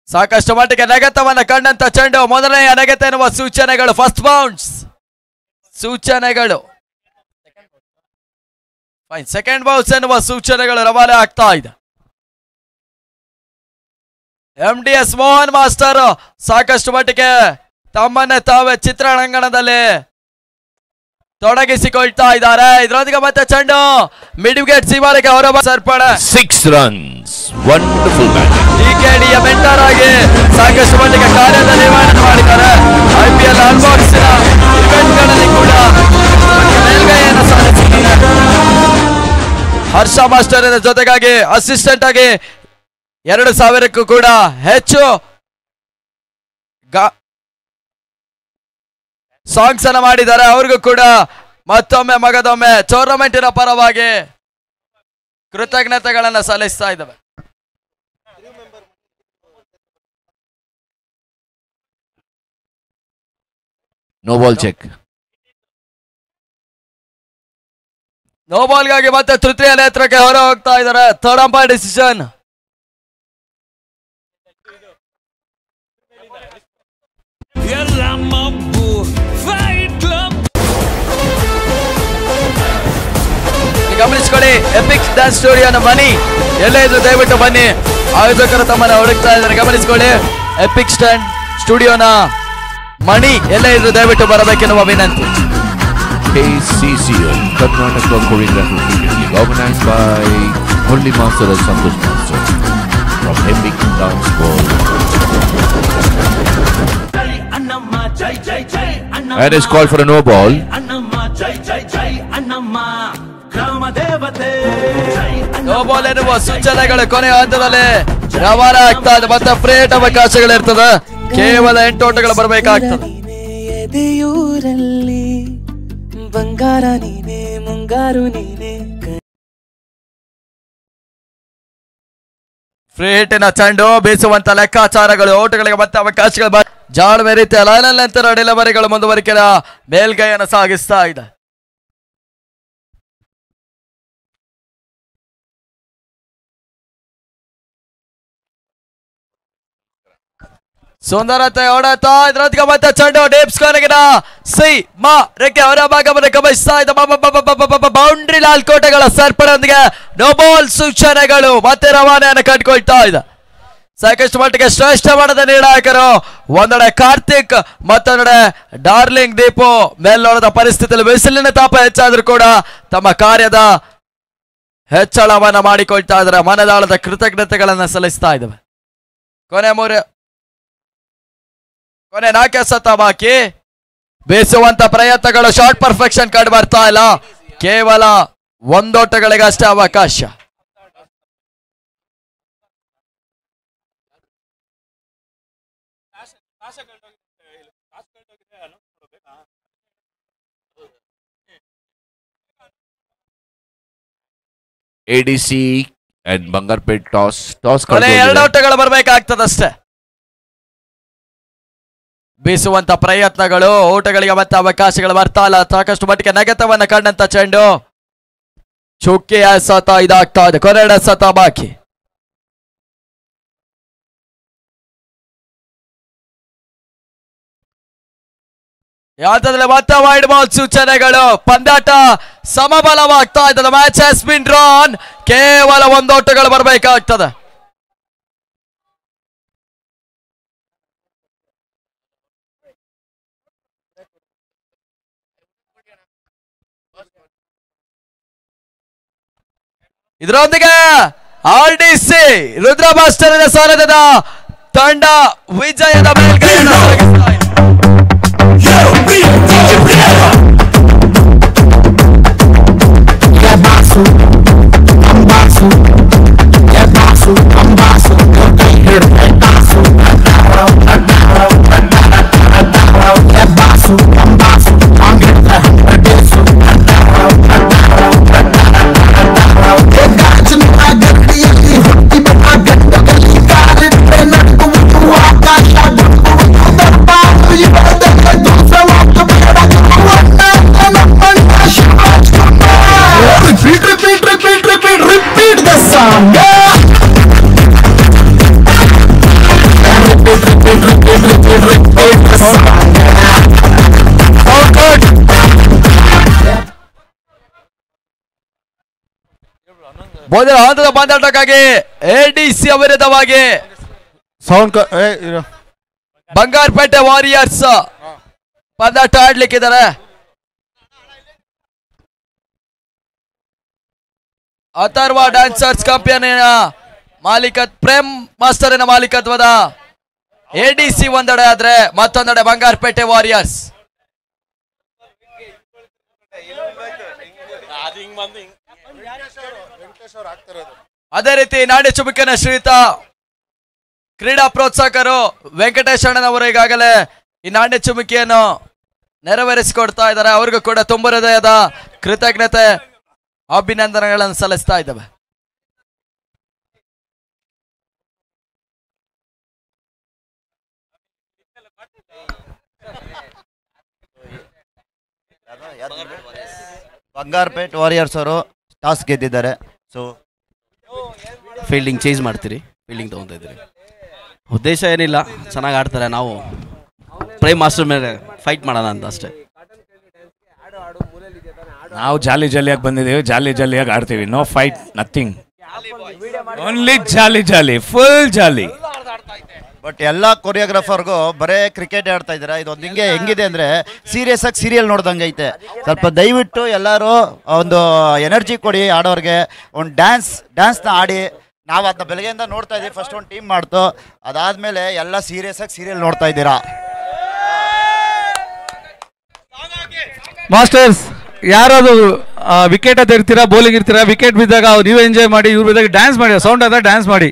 ಸಾಕಷ್ಟು ಮಟ್ಟಿಗೆ ನೆಗೆತವನ್ನ ಕಂಡಂತ ಚೆಂಡು ಮೊದಲನೆಯ ನೆಗೆತ ಎನ್ನುವ ಸೂಚನೆಗಳು, ಫಸ್ಟ್ ಬೌನ್ಸ್ ಸೂಚನೆಗಳು, ಸೆಕೆಂಡ್ ಬೌನ್ಸ್ ಎನ್ನುವ ಸೂಚನೆಗಳು ರವಾನೆ ಆಗ್ತಾ ಇದೆ. MDS ಮೋಹನ್ ಮಾಸ್ಟರ್ ಸಾಕಷ್ಟು ಮಟ್ಟಿಗೆ ತಮ್ಮನ್ನೇ ತಾವೇ ಚಿತ್ರಾಂಗಣದಲ್ಲಿ ತೊಡಗಿಸಿಕೊಳ್ತಾ ಇದ್ದಾರೆ. ಇದರೊಂದಿಗೆ ಮತ್ತೆ ಚೆಂಡು ಮಿಡ್ ವಿಕೆಟ್ ಸೀಮಾರಿಗೆ ಹೊರ ಸೇರ್ಪಡೆ. 6 runs. Wonderful batting. ಟಿಕೆಡಿಯ ಮೆಂಟರ್ ಆಗಿ ಸಾಕಷ್ಟು ಮಟ್ಟಿಗೆ ಕಾರ್ಯನಿರ್ವಹಣೆ ಮಾಡಿದ್ದಾರೆ. IPL ಅನ್ಬಾಕ್ಸಿನ ಇವೆಂಟ್ಗಳಲ್ಲಿ ಕೂಡ ಮೇಲ್ಗೈಯನ್ನು ಸಾಧಿಸಿದ್ದಾರೆ. ಹರ್ಷ ಮಾಸ್ಟರ್ ಜೊತೆಗಾಗಿ ಅಸಿಸ್ಟೆಂಟ್ ಆಗಿ 2000ಕ್ಕೂ ಕೂಡ ಹೆಚ್ಚು ಸಾಂಗ್ಸ್ ಅನ್ನ ಮಾಡಿದ್ದಾರೆ. ಅವ್ರಿಗೂ ಕೂಡ ಮತ್ತೊಮ್ಮೆ ಮಗದೊಮ್ಮೆ ಟೂರ್ನಮೆಂಟಿನ ಪರವಾಗಿ ಕೃತಜ್ಞತೆಗಳನ್ನ ಸಲ್ಲಿಸ್ತಾ ಇದ್ದಾವೆ. No ball check. ನೋ ಬಾಲ್ಗಾಗಿ ಮತ್ತೆ ತೃತೀಯ ನೇತ್ರಕ್ಕೆ ಹೊರ ಹೋಗ್ತಾ ಇದ್ದಾರೆ. Third umpire decision. ಗಮನಿಸಿಕೊಳ್ಳಿ, ಎಪಿಕ್ ಡ್ಯಾನ್ಸ್ ಸ್ಟುಡಿಯೋನ ಮನಿ ಎಲ್ಲೇ ಇದ್ರು ದಯವಿಟ್ಟು ಬನ್ನಿ. ಆಯೋಜಕರು ತಮ್ಮನ್ನ ಹುಡುಕ್ತಾ ಇದ್ದಾರೆ. ಗಮನಿಸಿಕೊಳ್ಳಿ, ಎಪಿಕ್ ಸ್ಟುಡಿಯೋನ ಮಣಿ ಎಲ್ಲೇ ಇದ್ರು ದಯವಿಟ್ಟು ಬರಬೇಕೆನ್ನುವ ವಿನಂತಿ. KCCL, Karnataka Choreography Cricket League, organized by Murli Master and Santosh Master from Epic Dance Ball. And is called for a no ball. No ball ಎನ್ನುವ ಸೂಚನೆಗಳು ಕೊನೆಯ ಹಂತದಲ್ಲಿ ರವಾನೆ ಆಗ್ತಾ ಇದೆ. ಮತ್ತೆ ಫ್ರೇಟ್ ಅವಕಾಶಗಳಿರ್ತದೆ. ಕೇವಲ 8 ಓಟಗಳು ಬರಬೇಕಾಗ್ತದೆ. ಬಂಗಾರ ನೀನೆ ಮುಂಗಾರು ನೀನೆ. ಫ್ರೀಟಿನ ಚೆಂಡು ಬೀಸುವಂತ ಲೆಕ್ಕಾಚಾರಗಳು, ಓಟಗಳಿಗೆ ಮತ್ತೆ ಅವಕಾಶಗಳು ಜಾಳ್ಮೆ ರೀತಿಯ ಲೈನಲ್ ನಂತರ ಡೆಲಿವರಿಗಳು ಮುಂದುವರಿಕೆಯ ಮೇಲ್ಗೈಯನ್ನು ಸಾಗಿಸ್ತಾ ಇದೆ. ಸುಂದರತೆ ಓಡಾಟ. ಇದರೊಂದಿಗೆ ಮತ್ತೆ ಚೆಂಡು ಡೀಪ್ ಸ್ಕೋರ್ಗಿನ ರೆಕ್ಕೆ ಹೊರ ಭಾಗವನ್ನು ಗಮನಿಸ್ತಾ ಇದೆ. ಬೌಂಡ್ರಿ ಲಾಲ್ಕೋಟೆಗಳ ಸೇರ್ಪಡೆಯೊಂದಿಗೆ ನೋ ಬಾಲ್ ಸೂಚನೆಗಳು ಮತ್ತೆ ರವಾನೆಯನ್ನು ಕಂಡುಕೊಳ್ತಾ ಇದೆ. ಸಾಕಷ್ಟು ಮಟ್ಟಿಗೆ ಶ್ರೇಷ್ಠ ಮಟ್ಟದ ನಿರ್ಣಾಯಕರು ಒಂದೆಡೆ ಕಾರ್ತಿಕ್, ಮತ್ತೊಂದೆಡೆ ಡಾರ್ಲಿಂಗ್ ದೀಪು ಮೇಲ್ನೋಟದ ಪರಿಸ್ಥಿತಿಯಲ್ಲಿ ಬಿಸಿಲಿನ ತಾಪ ಹೆಚ್ಚಾದ್ರೂ ಕೂಡ ತಮ್ಮ ಕಾರ್ಯದ ಹೆಚ್ಚಳವನ್ನ ಮಾಡಿಕೊಳ್ತಾ ಇದ್ದಾರೆ. ಮನದಾಳದ ಕೃತಜ್ಞತೆಗಳನ್ನ ಸಲ್ಲಿಸ್ತಾ ಇದ್ದಾವೆ. ಕೊನೆ 4 ಸತ ಬಾಕಿ. ಬೀಸುವಂತ ಪ್ರಯತ್ನಗಳು ಶಾರ್ಟ್ ಪರ್ಫೆಕ್ಷನ್ ಕಂಡು ಬರ್ತಾ ಇಲ್ಲ. ಕೇವಲ 1 ಓಟಗಳಿಗಷ್ಟೇ ಅವಕಾಶ. ADC and Bangarpet toss ಕೊನೆ 2 ಓಟಗಳು ಬರಬೇಕಾಗ್ತದಷ್ಟೇ. ಬೀಸುವಂತ ಪ್ರಯತ್ನಗಳು, ಓಟಗಳಿಗೆ ಮತ್ತೆ ಅವಕಾಶಗಳು ಬರ್ತಾ ಇಲ್ಲ. ಸಾಕಷ್ಟು ಮಟ್ಟಿಗೆ ನೆಗೆತವನ್ನ ಕಂಡಂತ ಚೆಂಡು ಚುಕ್ಕಿಯ ಸತ ಇದಾಗ್ತಾ ಇದೆ. ಕೊನೆ 2 ಸತ ಬಾಕಿ. ಯಾತದಲ್ಲಿ ಮತ್ತೆ ವೈಡ್ ಬಾಲ್ ಸೂಚನೆಗಳು. ಪಂದ್ಯಾಟ ಸಮಬಲವಾಗ್ತಾ ಇದ್ದದ. Match has been drawn. ಕೇವಲ 1 ಓಟಗಳು ಬರಬೇಕಾಗ್ತದೆ. ಇದರೊಂದಿಗೆ RDC ರುದ್ರ ಮಾಸ್ಟರ್ ಸಾರಥ್ಯದ ತಂಡ ವಿಜಯದ ಮೇಲ್ಗೈಯನ್ನು ಸಾಗಿಸ್ತಾ ಇದೆ. ಮೊದಲ ಹಂತದ ಪಂದ್ಯಾಟಕ್ಕಾಗಿ ಎಡಿಸಿ ವಿರುದ್ಧವಾಗಿ ಸೌಂಡ್ ಬಂಗಾರಪೇಟೆ ವಾರಿಯರ್ಸ್ ಪಂದ್ಯಾಟ ಆಡ್ಲಿಕ್ಕಿದ್ದಾರೆ. ಅಥರ್ವ ಡ್ಯಾನ್ಸರ್ಸ್ ಕಂಪನಿಯ ಪ್ರೇಮ್ ಮಾಸ್ಟರಿನ ಮಾಲೀಕತ್ವದ ಎಡಿಸಿ ಒಂದೆಡೆ ಆದ್ರೆ ಮತ್ತೊಂದೆಡೆ ಬಂಗಾರಪೇಟೆ ವಾರಿಯರ್ಸ್. ಅದೇ ರೀತಿ ನಾಣ್ಯ ಚುಮುಕಿನ ಶ್ರೀಯುತ ಕ್ರೀಡಾ ಪ್ರೋತ್ಸಾಹಕರು ವೆಂಕಟೇಶ್ ಅಣ್ಣನವರು ಈಗಾಗಲೇ ಈ ನಾಣ್ಯ ಚುಮುಕಿಯನ್ನು ನೆರವೇರಿಸಿಕೊಡ್ತಾ ಇದ್ದಾರೆ. ಅವ್ರಿಗೂ ಕೂಡ ತುಂಬ ಹೃದಯದ ಕೃತಜ್ಞತೆ ಅಭಿನಂದನೆಗಳನ್ನು ಸಲ್ಲಿಸ್ತಾ ಇದ್ದಾವೆ. ಬಂಗಾರಪೇಟ್ ವಾರಿಯರ್ಸ್ ಅವರು ಟಾಸ್ ಗೆದ್ದಿದ್ದಾರೆ. ಸೊ ಫೀಲ್ಡಿಂಗ್ ಚೇಂಜ್ ಮಾಡ್ತೀರಿ, ಫೀಲ್ಡಿಂಗ್ ತೊಗೊತಾ ಇದ್ದೀರಿ. ಉದ್ದೇಶ ಏನಿಲ್ಲ, ಚೆನ್ನಾಗಿ ಆಡ್ತಾರೆ. ನಾವು ಪ್ರೈಮ್ ಮಾಸ್ಟರ್ ಮೇಲೆ ಫೈಟ್ ಮಾಡೋಣ ಅಂತ ಅಷ್ಟೇ. ನಾವು ಜಾಲಿಯಾಗಿ ಬಂದಿದ್ದೀವಿ, ಜಾಲಿಯಾಗಿ ಆಡ್ತೀವಿ. No fight, nothing, only jolly, full jolly. But ಎಲ್ಲ ಕೊರಿಯೋಗ್ರಾಫರ್ಗೂ ಬರೇ ಕ್ರಿಕೆಟ್ ಆಡ್ತಾ ಇದ್ದಾರೆ. ಇದೊಂದು ಹೆಂಗಿದೆ ಅಂದರೆ ಸೀರಿಯಸ್ ಆಗಿ ಸೀರಿಯಲ್ ನೋಡ್ದಂಗೆ ಐತೆ. ಸ್ವಲ್ಪ ದಯವಿಟ್ಟು ಎಲ್ಲರೂ ಒಂದು ಎನರ್ಜಿ ಕೊಡಿ ಆಡೋರಿಗೆ. ಒಂದು ಡ್ಯಾನ್ಸ್ನ ಆಡಿ. ನಾವು ಅದನ್ನ ಬೆಳಗ್ಗೆಯಿಂದ ನೋಡ್ತಾ ಇದ್ದೀವಿ. ಫಸ್ಟ್ ಒಂದು ಟೀಮ್ ಮಾಡ್ತು, ಅದಾದಮೇಲೆ ಎಲ್ಲ ಸೀರಿಯಸ್ ಆಗಿ ಸೀರಿಯಲ್ ನೋಡ್ತಾ ಇದ್ದೀರಾ. ಮಾಸ್ಟರ್ಸ್ ಯಾರಾದ್ರು ವಿಕೆಟ್ ಅಂತ ಇರ್ತೀರಾ, ಬೌಲಿಂಗ್ ಇರ್ತೀರಾ, ವಿಕೆಟ್ ಬಿದ್ದಾಗ ನೀವೇ ಎಂಜಾಯ್ ಮಾಡಿ, ಇವ್ರ ಬಿದ್ದಾಗ ಡ್ಯಾನ್ಸ್ ಮಾಡಿ, ಸೌಂಡ್ ಆದಾಗ ಡ್ಯಾನ್ಸ್ ಮಾಡಿ.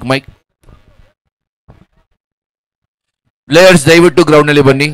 ಮೈಕ್ ಪ್ಲೇಯರ್ಸ್ ದಯವಿಟ್ಟು ಗ್ರೌಂಡ್ ನಲ್ಲಿ ಬನ್ನಿ.